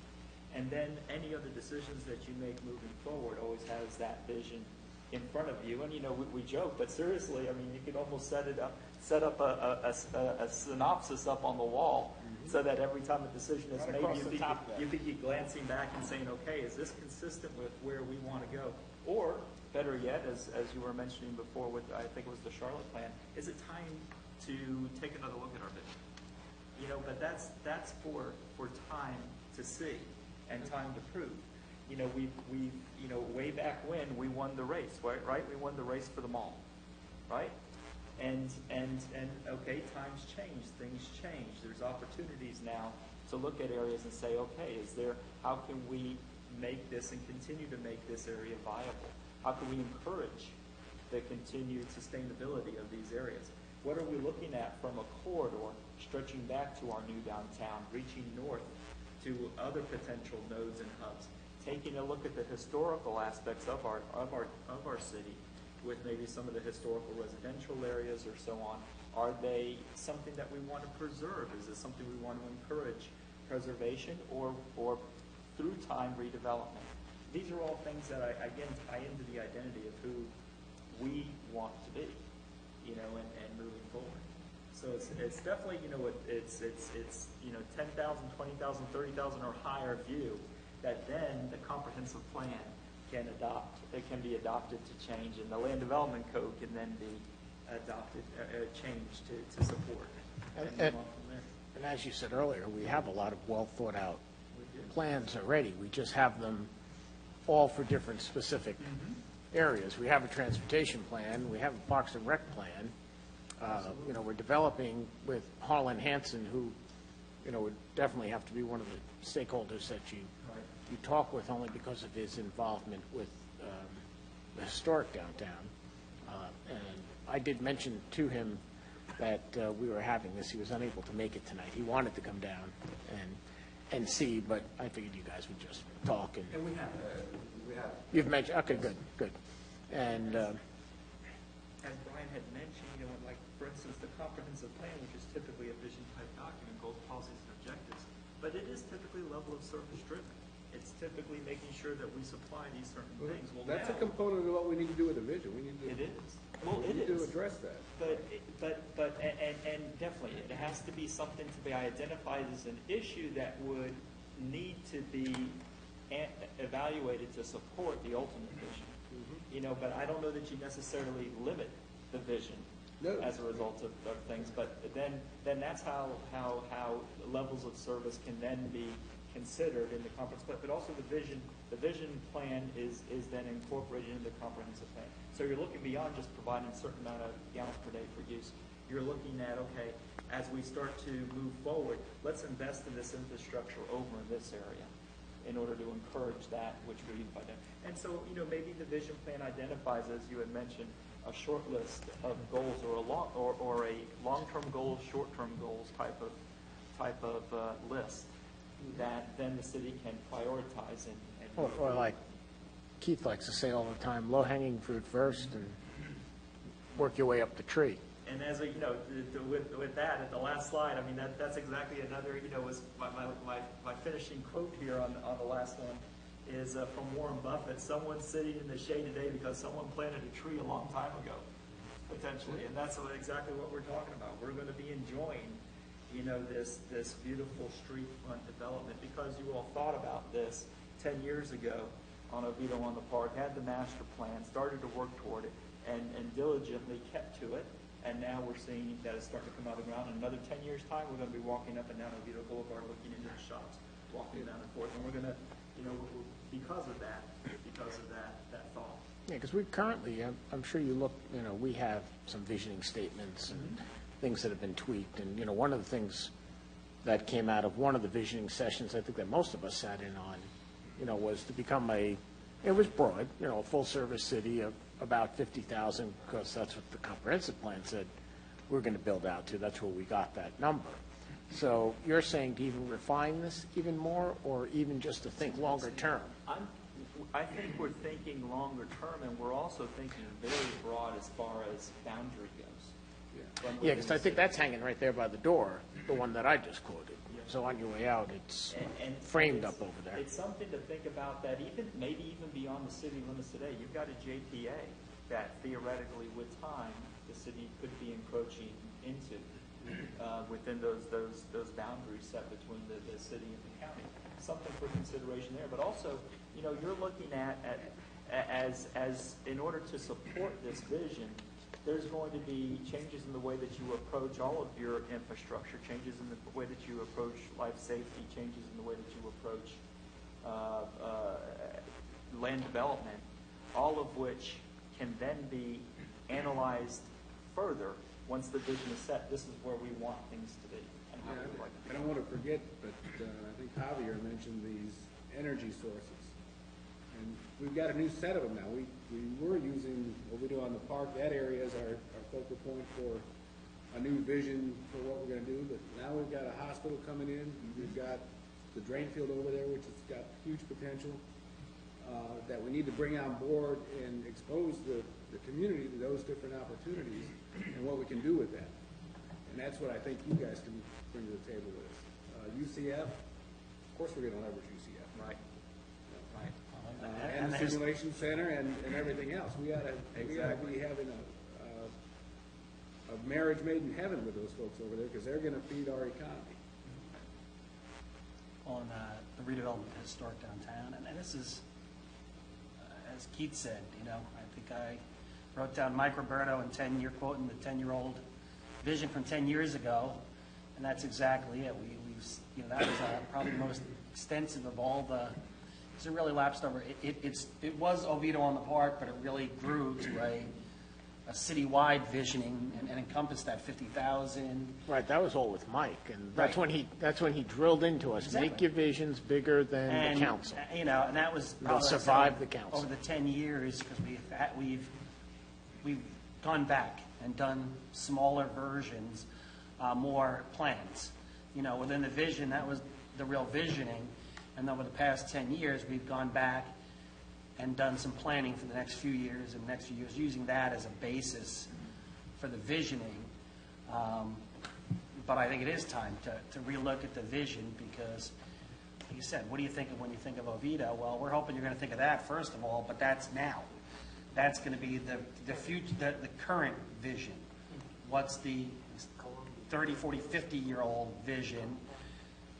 And then any other decisions that you make moving forward always has that vision in front of you. And you know, we joke, but seriously, I mean, you could almost set up a synopsis up on the wall, so that every time a decision is made, you be glancing back and saying, okay, is this consistent with where we want to go? Or better yet, as you were mentioning before with, I think it was the Charlotte plan, is it time to take another look at our vision? You know, but that's for time to see and time to prove. You know, we you know, way back when we won the race, right? We won the race for the mall, right? And okay, times change, things change. There's opportunities now to look at areas and say, okay, how can we make this and continue to make this area viable? How can we encourage the continued sustainability of these areas? What are we looking at from a corridor stretching back to our new downtown, reaching north to other potential nodes and hubs, taking a look at the historical aspects of our city, with maybe some of the historical residential areas or so on? Are they something that we want to preserve? Is it something we want to encourage preservation or through time redevelopment? These are all things that again tie into the identity of who we want to be, you know, and moving forward. So it's definitely, you know, it's you know, 10,000, 20,000, 30,000 or higher view that then the comprehensive plan can adopt. It can be adopted to change, and the land development code can then be adopted, changed to support. And move on from there. And as you said earlier, we have a lot of well thought out plans already. We just have them all for different specific areas. We have a transportation plan. We have a Parks and Rec plan. You know, we're developing with Harlan Hansen, who, you know, would definitely have to be one of the stakeholders that you talk with, only because of his involvement with the historic downtown. And I did mention to him that we were having this. He was unable to make it tonight. He wanted to come down, and see, but I figured you guys would just talk and. And we have. You've mentioned, okay, good. And, As Brian had mentioned, like, for instance, the comprehensive plan, which is typically a vision-type document, goals, policies, and objectives, but it is typically level of service driven. It's typically making sure that we supply these certain things. Well, That's a now- component of what we need to do with the vision. We need to. It is. Well, we it need to is. address that. And definitely, it has to be something to be identified as an issue that would need to be evaluated to support the ultimate vision. But I don't know that you necessarily limit the vision as a result of things. But then that's how levels of service can then be considered in the conference plan. But also the vision plan is then incorporated into the comprehensive plan. So you're looking beyond just providing a certain amount of gallons per day for use. You're looking at, okay, as we start to move forward, let's invest in this infrastructure over in this area in order to encourage that which we identify. And so, maybe the vision plan identifies, as you had mentioned, a short list of goals or a long-term goals, short-term goals type of list that then the city can prioritize and or like Keith likes to say all the time, low-hanging fruit first and work your way up the tree. And as with that, at the last slide, I mean, that's exactly another, was my finishing quote here on the last one is from Warren Buffett. Someone's sitting in the shade today because someone planted a tree a long time ago, potentially. And that's exactly what we're talking about. We're going to be enjoying, this beautiful street front development because you all thought about this 10 years ago on Oviedo on the Park, had the master plan, started to work toward it, and diligently kept to it. And now we're seeing that it's starting to come out of the ground. In another 10 years' time, we're going to be walking up and down Oviedo Boulevard, looking into the shops, walking down and forth. And we're going to, because of that thought. Yeah, because we currently, I'm sure you look, we have some visioning statements and things that have been tweaked. And, one of the things that came out of one of the visioning sessions, I think that most of us sat in on, was to become it was broad, a full-service city of about 50,000, because that's what the comprehensive plan said we're going to build out to. That's where we got that number. So you're saying to even refine this even more, or even just to think longer term? I think we're thinking longer term, and we're also thinking very broad as far as boundary goes. Yeah, because I think that's hanging right there by the door, the one that I just quoted. So on your way out, it's framed up over there. It's something to think about that maybe even beyond the city limits today. You've got a JPA that theoretically, with time, the city could be encroaching into within those boundaries set between the city and the county. Something for consideration there. But also, you're looking at as in order to support this vision, there's going to be changes in the way that you approach all of your infrastructure, changes in the way that you approach life safety, changes in the way that you approach land development, all of which can then be analyzed further once the vision is set. This is where we want things to be. And how we would like to be. I don't want to forget, but I think Javier mentioned these energy sources. And we've got a new set of them now. We were using what we do on the park. That area is our focal point for a new vision for what we're going to do. But now we've got a hospital coming in. We've got the drain field over there, which has got huge potential that we need to bring on board and expose the community to those different opportunities and what we can do with that. And that's what I think you guys can bring to the table with us. UCF, of course we're going to leverage UCF. Right. And the simulation center and everything else. We ought to be having a marriage made in heaven with those folks over there because they're going to feed our economy. On the redevelopment of historic downtown, and this is, as Keith said, I think I wrote down Mike Roberto and quoting the 10-year-old vision from 10 years ago, and that's exactly it. That was probably the most extensive of all the. It really lapsed over. It was Oviedo on the Park, but it really grew to a citywide visioning and encompassed that 50,000. Right, that was all with Mike, and that's when he drilled into us. Exactly. Make your visions bigger than the council. And that was They'll survive the council over the 10 years because we've gone back and done smaller versions, more plans. Within the vision, that was the real visioning. And over the past 10 years, we've gone back and done some planning for the next few years and next few years, using that as a basis for the visioning. But I think it is time to relook at the vision because, like you said, what do you think of when you think of Oviedo? Well, we're hoping you're going to think of that first of all, but that's now. That's going to be the future, the current vision. What's the 30, 40, 50-year-old vision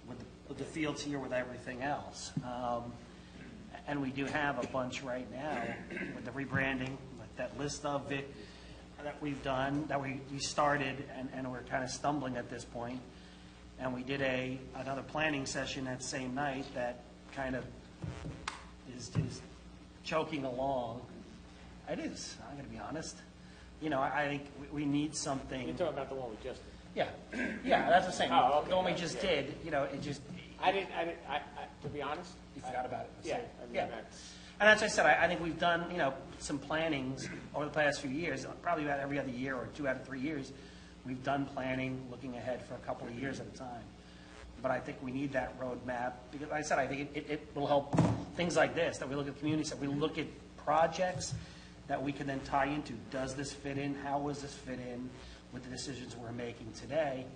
with the fields here, with everything else? And we do have a bunch right now with the rebranding, like that list of it that we've done, that we started, and we're kind of stumbling at this point. And we did another planning session that same night that kind of is choking along. It is, I'm going to be honest. I think we need something. You're talking about the one we just did? Yeah, that's the same. Oh, okay. The one we just did, it just... I to be honest. You forgot about it. Yeah. That's... And as I said, I think we've done, some plannings over the past few years, probably about every other year or 2 out of 3 years. We've done planning, looking ahead for a couple of years at a time. But I think we need that roadmap because, like I said, I think it will help things like this, that we look at communities, that we look at projects that we can then tie into. Does this fit in? How does this fit in with the decisions we're making today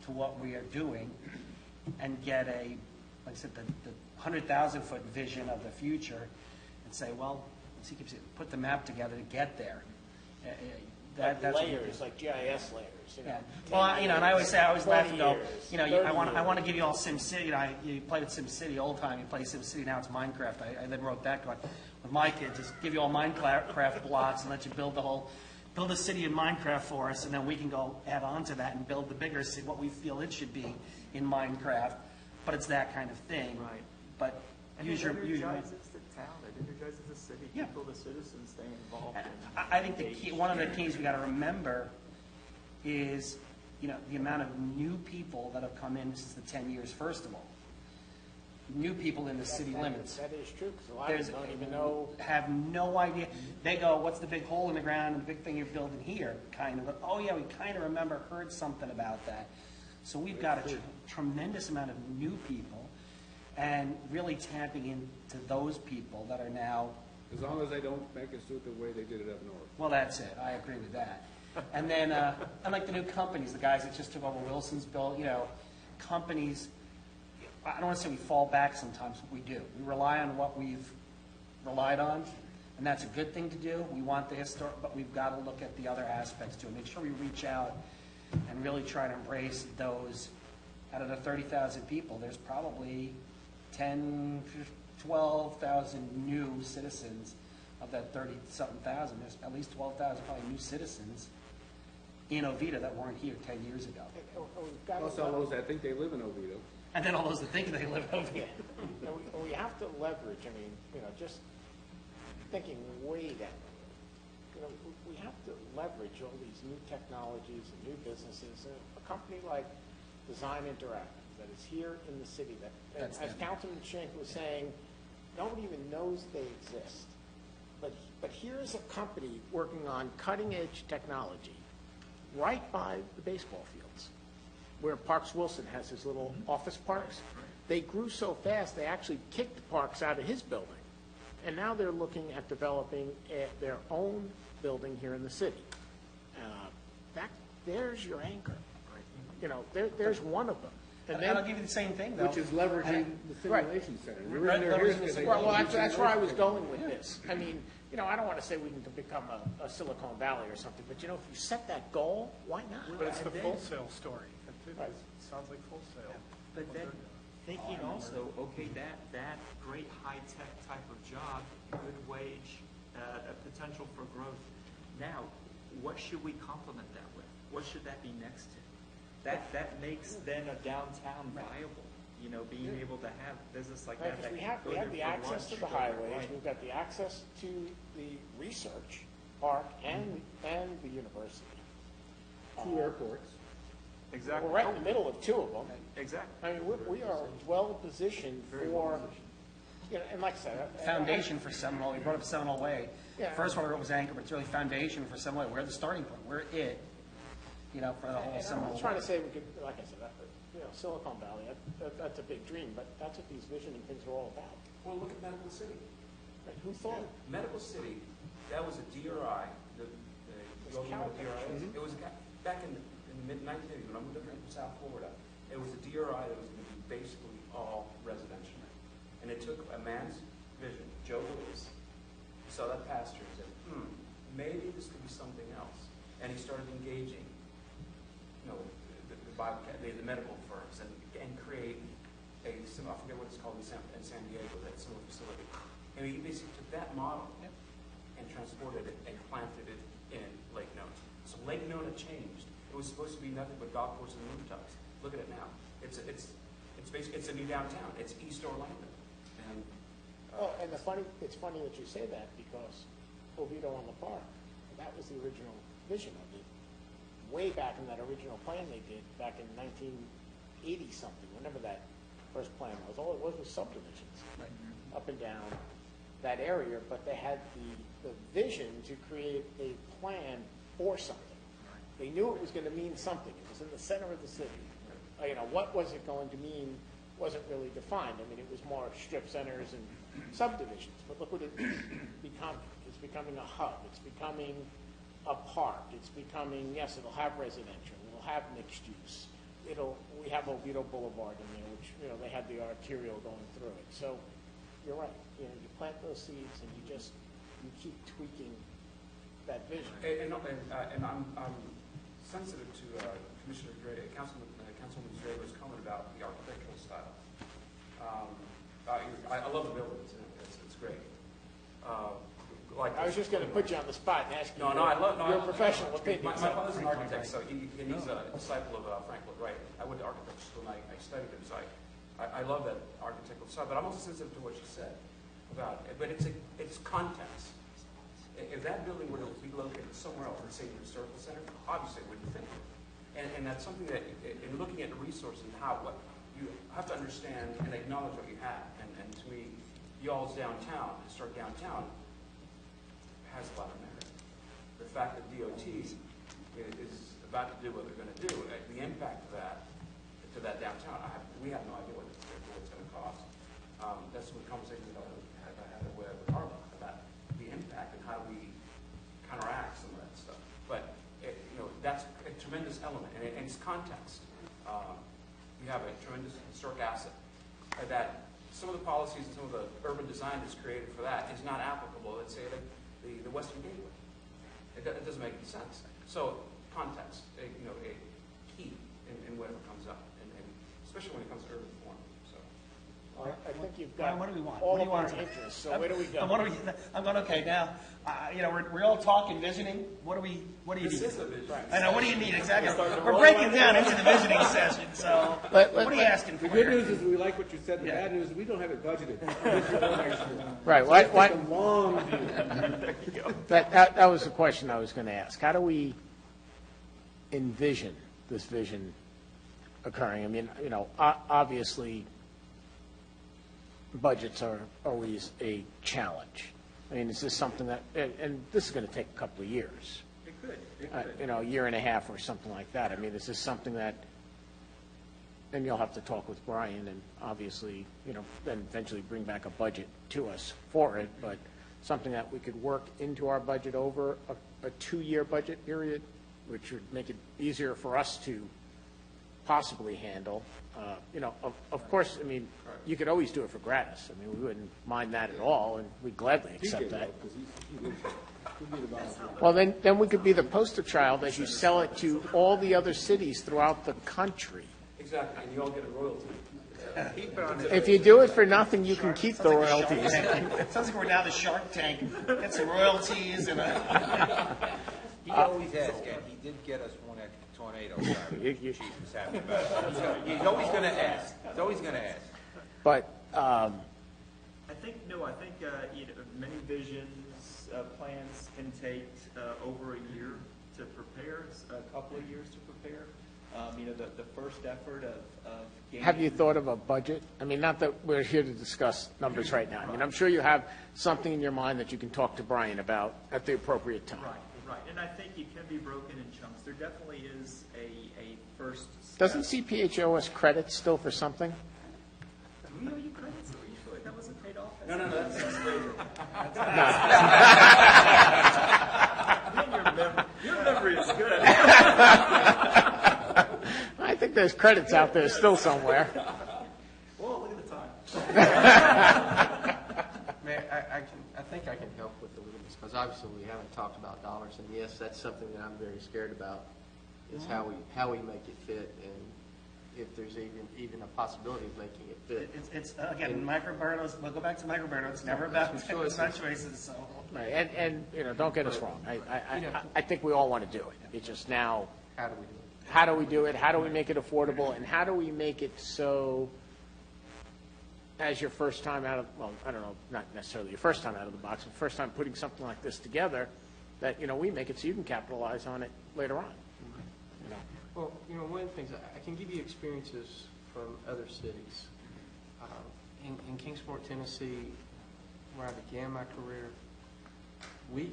to what we are doing? And get like I said, the 100,000-foot vision of the future and say, well, as he keeps saying, put the map together to get there. That's layers, like GIS layers. Yeah. Well, and I always laugh and go, I want to give you all SimCity. You played at SimCity old time. You play SimCity, now it's Minecraft. I then wrote that going with my kids, just give you all Minecraft blocks and let you build a city in Minecraft for us, and then we can go add on to that and build the bigger city, what we feel it should be in Minecraft. But it's that kind of thing. Right. But and it energizes the town. It energizes the city. Yeah. People, the citizens, stay involved. I think one of the keys we got to remember is, the amount of new people that have come in since the 10 years. First of all, new people in the city limits. That is true because a lot of them don't even know. Have no idea. They go, "What's the big hole in the ground and the big thing you're building here?" Kind of. Oh yeah, we kind of heard something about that. So we've got a tremendous amount of new people, and really tapping into those people that are now. As long as they don't make us do it the way they did it up north. Well, that's it. I agree with that. And then, and like the new companies, the guys that just took over Wilson's built, companies. I don't want to say we fall back sometimes, but we do. We rely on what we've relied on, and that's a good thing to do. We want the historic, but we've got to look at the other aspects too. Make sure we reach out and really try to embrace those. Out of the 30,000 people, there's probably 10, 12,000 new citizens. Of that 30-something thousand, there's at least 12,000 probably new citizens in Oviedo that weren't here 10 years ago. Plus all those that think they live in Oviedo. And then all those that think they live in Oviedo. We have to leverage, just thinking way down. We have to leverage all these new technologies and new businesses. A company like Design Interactive that is here in the city that, as Councilman Schenck was saying, nobody even knows they exist. But here's a company working on cutting-edge technology right by the baseball fields, where Parks Wilson has his little office parks. They grew so fast, they actually kicked Parks out of his building. And now they're looking at developing their own building here in the city. There's your anchor. There's one of them. And then I'll give you the same thing, though. Which is leveraging the simulation center. Well, that's where I was going with this. I don't want to say we can become a Silicon Valley or something, but if you set that goal, why not? But it's the Full Sail story. It sounds like Full Sail. But then thinking also, okay, that great high-tech type of job, good wage, potential for growth. Now, what should we complement that with? What should that be next to? That makes then a downtown viable. Being able to have business like that. We have the access to the highways. We've got the access to the research park and the university. 2 airports. Exactly. We're right in the middle of 2 of them. Exactly. We are well positioned for. And like I said, foundation for Seminole. We brought up Seminole Way. Yeah. First one I wrote was Anchor, but it's really foundation for Seminole Way. We're the starting point. We're it. For the whole Seminole. I'm trying to say we could, like I said, Silicon Valley, that's a big dream, but that's what these vision and things are all about. Well, look at Medical City. Right? Who thought? Medical City, that was a DRI. You all know what a DRI is? It was back in the mid-1980s when I moved up here from South Florida. It was a DRI that was going to be basically all residential. And it took a man's vision, Joe Lewis, he saw that pasture and said, maybe this could be something else. And he started engaging, the medical firms and create I forget what it's called in San Diego, that similar facility. And he basically took that model and transported it and planted it in Lake Nona. So Lake Nona changed. It was supposed to be nothing but golf courses and rooftops. Look at it now. It's basically a new downtown. It's East Orlando. And it's funny that you say that because Oviedo on the Park, that was the original vision of it. Way back in that original plan they did back in 1980 something, whenever that first plan was. All it was subdivisions up and down that area, but they had the vision to create a plan for something. They knew it was going to mean something. It was in the center of the city. What was it going to mean wasn't really defined. I mean, it was more strip centers and subdivisions. But look what it's becoming. It's becoming a hub. It's becoming a park. It's becoming, yes, it'll have residential. It'll have mixed use. We have Oviedo Boulevard in there, which, they had the arterial going through it. So you're right. You plant those seeds and you keep tweaking that vision. And I'm sensitive to Commissioner Dre, Councilwoman Draper's comment about the architectural style. I love the building. It's great. I was just going to put you on the spot and ask you your professional opinion. My father's an architect, and he's a disciple of Frank Lloyd Wright. I went to architecture school and I studied him, so I love that architectural style. But I'm also sensitive to what you said about it. But it's context. If that building were to be located somewhere else, say the historical center, obviously it wouldn't fit. And that's something that, in looking at the resources and what you have to understand and acknowledge what you have. And to me, y'all's downtown, historic downtown, has a lot of merit. The fact that DOT is about to do what they're going to do, the impact of that to that downtown, we have no idea what it's going to cost. That's some conversations that I had with Harlan about the impact and how do we counteract some of that stuff. But that's a tremendous element, and it's context. You have a tremendous historic asset that some of the policies and some of the urban design that's created for that is not applicable. Let's say the Western Gateway. It doesn't make any sense. So context, a key in whatever comes up, and especially when it comes to urban form. So I think you've got what do we want? all What do of you our want? interests. So where do we go? I'm going, okay, now, we're all talking visioning. What do you this need? is a vision. I know, what do you need exactly? We're breaking down into the visioning session, so what are you asking for? The good news is we like what you said. The bad news is we don't have it budgeted. Right. It's a long view. That was the question I was going to ask. How do we envision this vision occurring? I mean, obviously, budgets are always a challenge. I mean, is this something that, and this is going to take a couple of years. It could. A year and a half or something like that. I mean, is this something that, and you'll have to talk with Brian and obviously, then eventually bring back a budget to us for it, but something that we could work into our budget over a 2-year budget period, which would make it easier for us to possibly handle. Of course, I mean, you could always do it for gratis. I mean, we wouldn't mind that at all, and we'd gladly accept that. Well, then we could be the poster child as you sell it to all the other cities throughout the country. Exactly, and you all get a royalty. If you do it for nothing, you can keep the royalties. Sounds like we're down to Shark Tank. Get some royalties and He always asks, and he did get us one at Tornado. Chief was happy about it. He's always going to ask. He's always going to ask. But I think many visions, plans can take over a year to prepare, a couple of years to prepare. The first effort of gaining. have you thought of a budget? I mean, not that we're here to discuss numbers right now. I mean, I'm sure you have something in your mind that you can talk to Brian about at the appropriate time. Right, Right, and I think it can be broken in chunks. There definitely is a first step. Doesn't CPH owe us credit still for something? Do we owe you credits? Are you sure that wasn't paid off? No, that's later. Your memory is good. I think there's credits out there still somewhere. Well, look at the time. Mayor, I think I can help with a little bit, because obviously we haven't talked about dollars, and yes, that's something that I'm very scared about, is how we make it fit, and if there's even a possibility of making it fit. It's again, microburnos, we'll go back to microburnos, it's never about It's choices. choices, so. Right, and don't get us wrong. I think we all want to do it. It's just now, How do we do it? how do we do it? How do we make it affordable? And how do we make it so, as your first time out of, well, I don't know, not necessarily your first time out of the box, but first time putting something like this together, that, we make it so you can capitalize on it later on. Well, one of the things, I can give you experiences from other cities. In Kingsport, Tennessee, where I began my career, we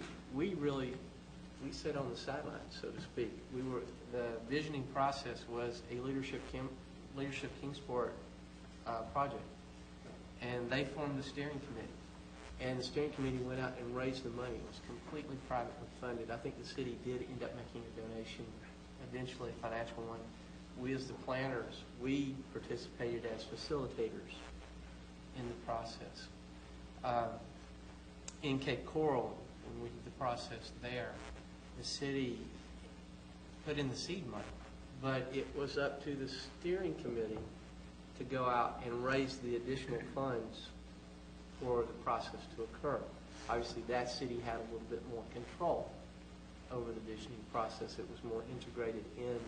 sat on the sidelines, so to speak. The visioning process was a Leadership Kingsport project, and they formed the steering committee. And the steering committee went out and raised the money. It was completely privately funded. I think the city did end up making a donation, eventually a financial one. We, as the planners, we participated as facilitators in the process. In Cape Coral, when we did the process there, the city put in the seed money, but it was up to the steering committee to go out and raise the additional funds for the process to occur. Obviously, that city had a little bit more control over the visioning process. It was more integrated in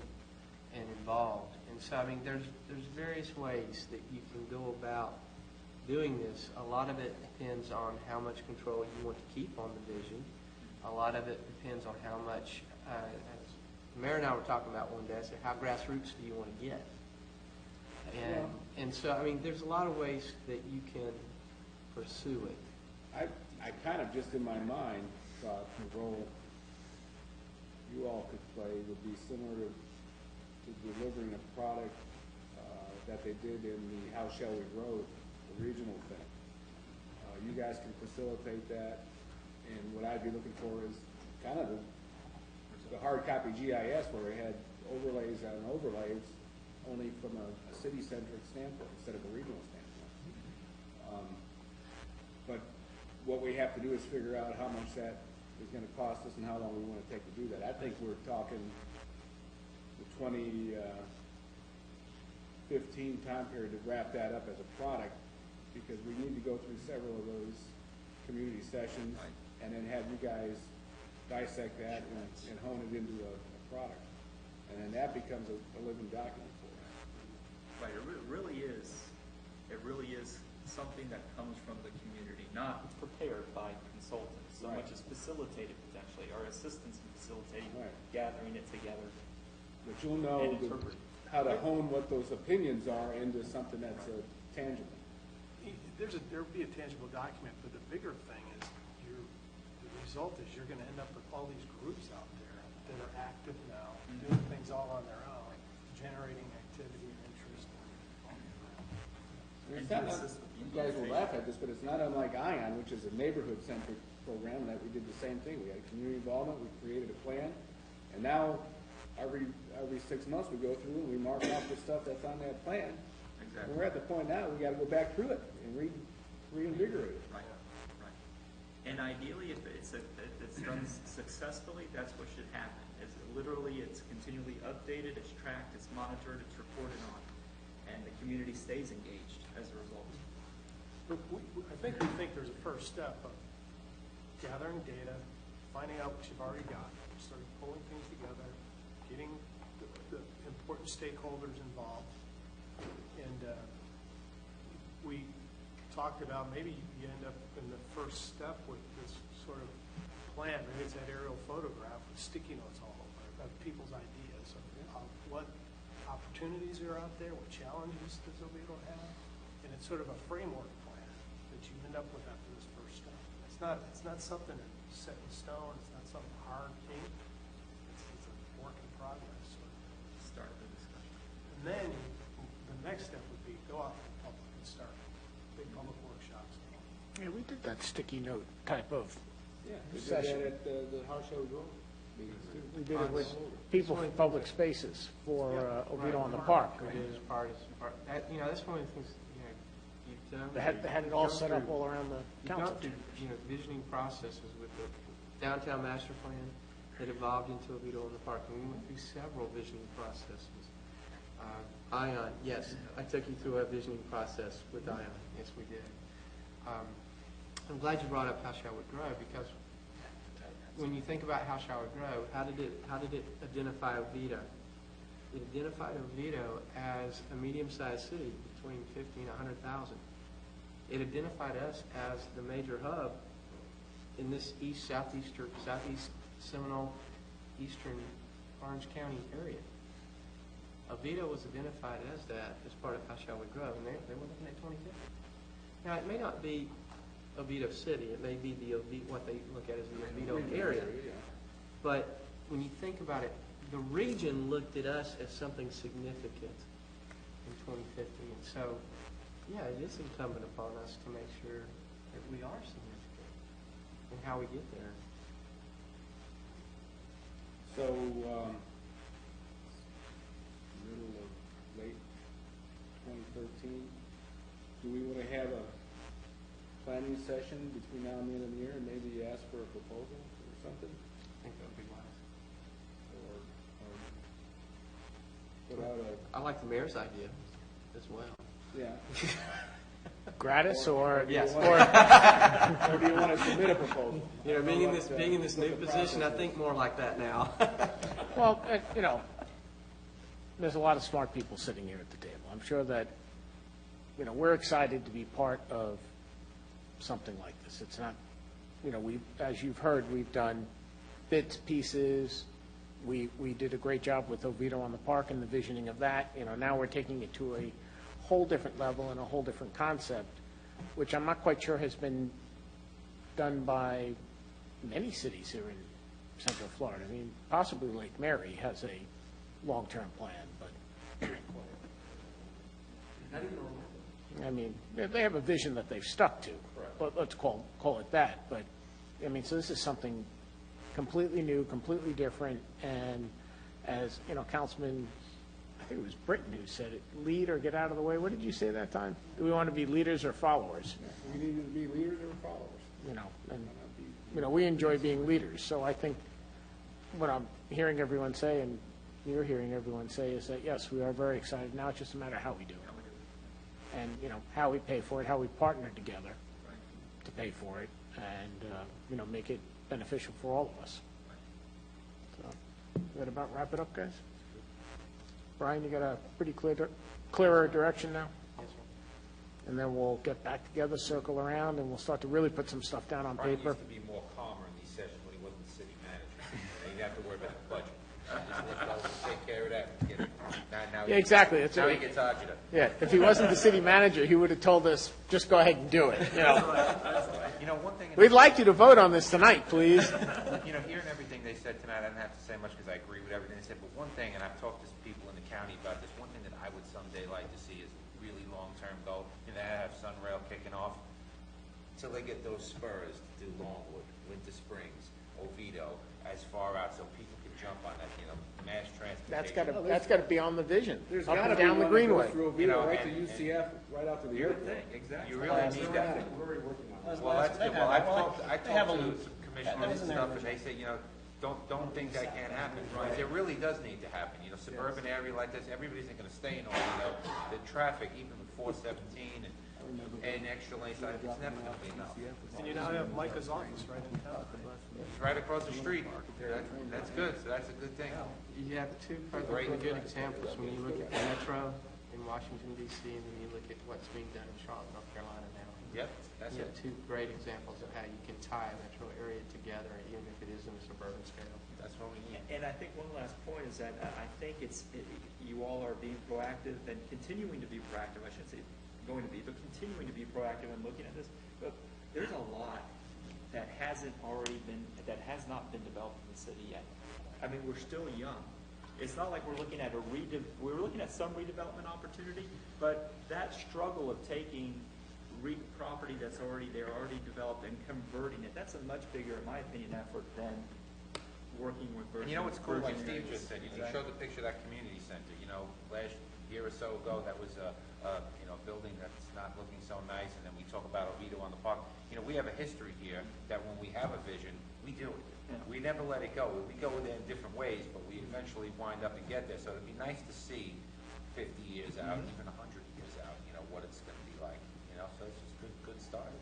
and involved. And so, there's various ways that you can go about doing this. A lot of it depends on how much control you want to keep on the vision. A lot of it depends on how much, as Mayor and I were talking about one day, I said, how grassroots do you want to get? And so, there's a lot of ways that you can pursue it. I kind of just in my mind thought the role you all could play would be similar to delivering a product that they did in the How Shall We Road, the regional thing. You guys can facilitate that, and what I'd be looking for is kind of the hard copy GIS where we had overlays on overlays, only from a city-centric standpoint instead of a regional standpoint. But what we have to do is figure out how much that is going to cost us and how long we want to take to do that. I think we're talking the 2015 time period to wrap that up as a product, because we need to go through several of those community sessions and then have you guys dissect that and hone it into a product. And then that becomes a living document for us. Right, it really is something that comes from the community, not prepared by consultants, so much as facilitated potentially, or assistance in facilitating, gathering it together. But you'll know how to hone what those opinions are into something that's tangible. There'll be a tangible document, but the bigger thing is the result is you're going to end up with all these groups out there that are active now, doing things all on their own, generating activity and interest. You guys will laugh at this, but it's not unlike ION, which is a neighborhood-centric program that we did the same thing. We had community involvement, we created a plan, and now every 6 months we go through and we mark off the stuff that's on that plan. Exactly. And we're at the point now we got to go back through it and reinvigorate it. Right. And ideally, if it's done successfully, that's what should happen. It's continually updated, it's tracked, it's monitored, it's reported on, and the community stays engaged as a result. I think there's a first step of gathering data, finding out what you've already got, starting pulling things together, getting the important stakeholders involved, and we talked about maybe you end up in the first step with this sort of plan. Maybe it's that aerial photograph with sticky notes all over of people's ideas of what opportunities are out there, what challenges does Oviedo have, and it's sort of a framework plan that you end up with after this first step. It's it's not something that's set in stone, it's not something hard cake. It's a work in progress. Start the discussion. And then the next step would be go out to the public and start big public workshops. Yeah, we did that sticky note type of Yeah, we did session. that at the House Show Grove meetings too. We did it with people from public spaces for Oviedo on the Park. That, that's one of the things, you've done. They had it all set up all around the You've council. gone through, visioning processes with the downtown master plan that evolved into Oviedo on the Park, and we went through several visioning processes. ION, yes, I took you through a visioning process with ION, yes, we did. I'm glad you brought up How Shall We Grow, because when you think about How Shall We Grow, how did it identify Oviedo? It identified Oviedo as a medium-sized city between 50 and 100,000. It identified us as the major hub in this southeast Seminole, eastern Orange County area. Oviedo was identified as that as part of How Shall We Grow, and they were looking at 2050. Now, it may not be Oviedo City, it may be what they look at as the Oviedo area. But when you think about it, the region looked at us as something significant in 2050. And so, yeah, it is incumbent upon us to make sure that we are significant and how we get there. So, middle of late 2013, do we want to have a planning session between now and the end of the year and maybe ask for a proposal or something? I think that would be wise. Or put out a... I like the mayor's idea as well. Yeah. Gratis or? Yes. Or do you want to submit a proposal? Being in this new position, I think more like that now. Well, there's a lot of smart people sitting here at the table. I'm sure that, we're excited to be part of something like this. It's not, as you've heard, we've done bits, pieces. We did a great job with Oviedo on the Park and the visioning of that. Now we're taking it to a whole different level and a whole different concept, which I'm not quite sure has been done by many cities here in Central Florida. I mean, possibly Lake Mary has a long-term plan, but I mean, they have a vision that they've stuck to. But let's call it that. But I mean, so this is something completely new, completely different, and as Councilman, I think it was Britton who said it, lead or get out of the way. What did you say that time? Do we want to be leaders or followers? We need to be leaders or followers. And we enjoy being leaders. So I think what I'm hearing everyone say, and you're hearing everyone say, is that yes, we are very excited. Now it's just a matter of how we do it, and how we pay for it, how we partner together to pay for it, and make it beneficial for all of us. So, that about wrap it up, guys? Brian, you got a pretty clearer direction now? Yes, sir. And then we'll get back together, circle around, and we'll start to really put some stuff down on Brian paper. used to be more calmer in these sessions when he wasn't the city manager. He didn't have to worry about the budget. Just let those take care of that. Now Yeah, exactly. Now he gets agita. Yeah, if he wasn't the city manager, he would have told us, just go ahead and do it. One thing. We'd like you to vote on this tonight, please. Hearing everything they said tonight, I don't have to say much because I agree with everything they said. But one thing, and I've talked to people in the county about this, one thing that I would someday like to see is really long-term goal. Have Sunrail kicking off until they get those spurs to do Longwood, Winter Springs, Oviedo, as far out so people can jump on that. Mass transportation. That's got to be on the vision. There's up got to and be down the one Greenway. that goes through Oviedo, right to UCF, right out to the airport. Exactly. You really need that. We're already working on it. Well, that's good. Well, I talked to commissioners and stuff, and they say, don't think that can't happen. Because it really does need to happen. Suburban area like this, everybody's not going to stay in Oviedo. The traffic, even with 417 and extra lane side, it's never going to be enough. And you now have Micah's office right in town. It's right across the street. That's good. So that's a good thing. You have two perfectly good examples when you look at the metro in Washington, D.C., and then you look at what's being done in Charlotte, North Carolina now. Yep, that's You it. have two great examples of how you can tie a metro area together, even if it is in a suburban scale. That's what we need. And I think one last point is that I think you all are being proactive and continuing to be proactive. I shouldn't say going to be, but continuing to be proactive and looking at this. But there's a lot that has not been developed in the city yet. I mean, we're still young. It's not like we're looking at we're looking at some redevelopment opportunity, but that struggle of taking property that's already developed and converting it, that's a much bigger, in my opinion, effort than working with And you know what's cool, like virgin Steve areas. just said, you showed the picture of that community center, last year or so ago, that was a building that's not looking so nice, and then we talk about Oviedo on the park. We have a history here that when we have a vision, we do it. Yeah. We never let it go. We go there in different ways, but we eventually wind up and get there. So it'd be nice to see 50 years out, even 100 years out, what it's going to be like. So it's just good start.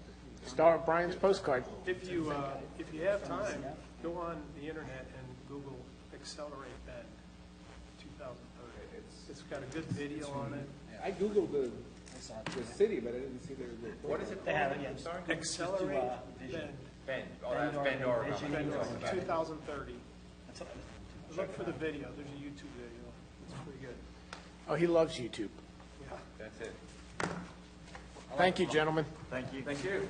Star of Brian's postcard. If you have time, go on the internet and Google Accelerate Bend 2030. It's got a good video on it. I Googled the city, but I didn't see their. What is it? They have it, yeah. I'm sorry? Accelerate Bend. Bend. Oh, that's Bend, Oregon. Bend, That's Oregon, okay. 2030. Look for the video. There's a YouTube video. It's pretty good. Oh, he loves YouTube. Yeah. That's it. Thank you, gentlemen. Thank you. Thank you.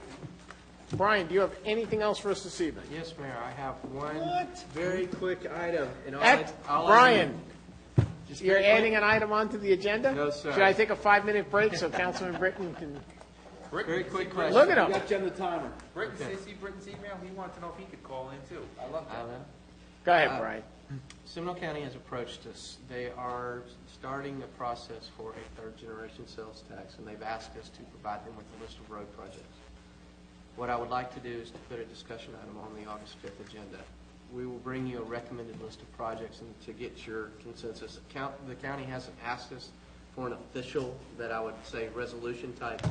Brian, do you have anything else for us this evening? Yes, Mayor, I have one very quick item. And Brian, just you're very quick. adding an item onto the agenda? No, sir. Should I take a 5-minute break so Councilman Britton can... Very quick question. Look at I him. got you on the timer. See Britton's email? He wanted to know if he could call in too. I love that. Go ahead, Brian. Seminole County has approached us. They are starting a process for a third-generation sales tax, and they've asked us to provide them with a list of road projects. What I would like to do is to put a discussion item on the August 5th agenda. We will bring you a recommended list of projects and to get your consensus. The county hasn't asked us for an official, that I would say, resolution type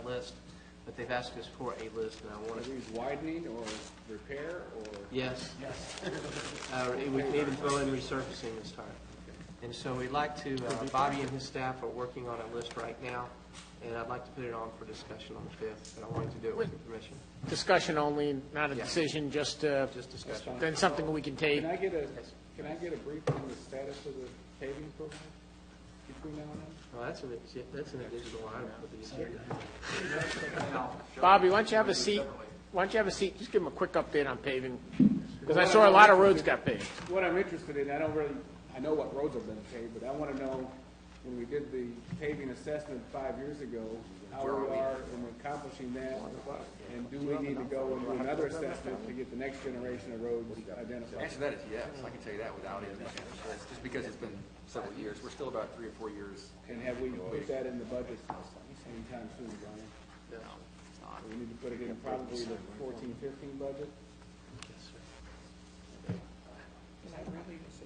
list, but they've asked us for a list, and I want Are to... these widening or repair or? Yes. We can even throw in resurfacing this time. And so we'd like to, Bobby and his staff are working on a list right now, and I'd like to put it on for discussion on the 5th, but I wanted to do it with your permission. Discussion only, not a Yeah. decision, just discussion. then something we can take. Can I get a brief on the status of the paving program between now and then? Well, that's an additional item for the agenda. Bobby, why don't you have a seat? Why don't you have a seat? Just give him a quick update on paving, because I saw a lot of roads got paved. What I'm interested in, I know what roads have been paved, but I want to know, when we did the paving assessment 5 years ago, how we are in accomplishing that, and do we need to go and do another assessment to get the next generation of roads The identified? answer to that is yes. I can tell you that without even, just because it's been several years. We're still about 3 or 4 years. And have we put that in the budget anytime soon, Brian? No, it's not. We need to put it in probably the 14-15 budget?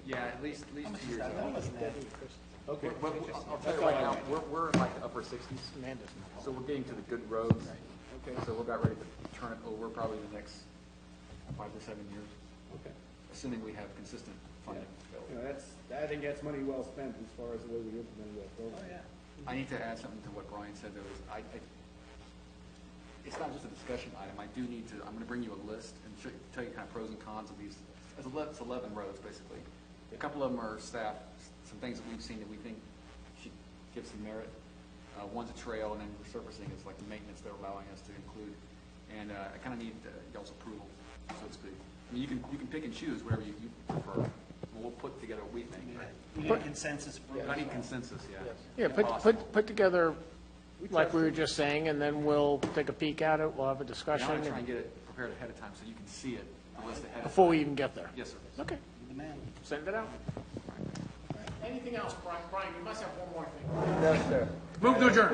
Yeah, at least 2 years out. Okay. But I'll tell you right now, we're in like the upper 60s. So we're getting to the good roads. Okay. So we're about ready to turn it over probably the next 5 to 7 years, Okay. assuming we have consistent funding. I think that's money well spent as far as the way we implemented that program. I need to add something to what Brian said, though, is it's not just a discussion item. I do need to, I'm going to bring you a list and tell you kind of pros and cons of these. It's 11 roads, basically. A couple of them are staff, some things that we've seen that we think should give some merit. One's a trail, and then resurfacing is like the maintenance they're allowing us to include. And I kind of need y'all's approval, so to speak. I mean, you can pick and choose whatever you prefer. We'll put together what we think. We need a consensus. I need consensus, yeah. Yeah, put together, like we were just saying, and then we'll take a peek at it, we'll have a I discussion want to try and get it prepared ahead of time so you can see it, the list ahead of time. before we even get there. Yes, sir. Okay, send it out. Anything else, Brian? Brian, you must have one more thing. No, sir. Move to adjourn.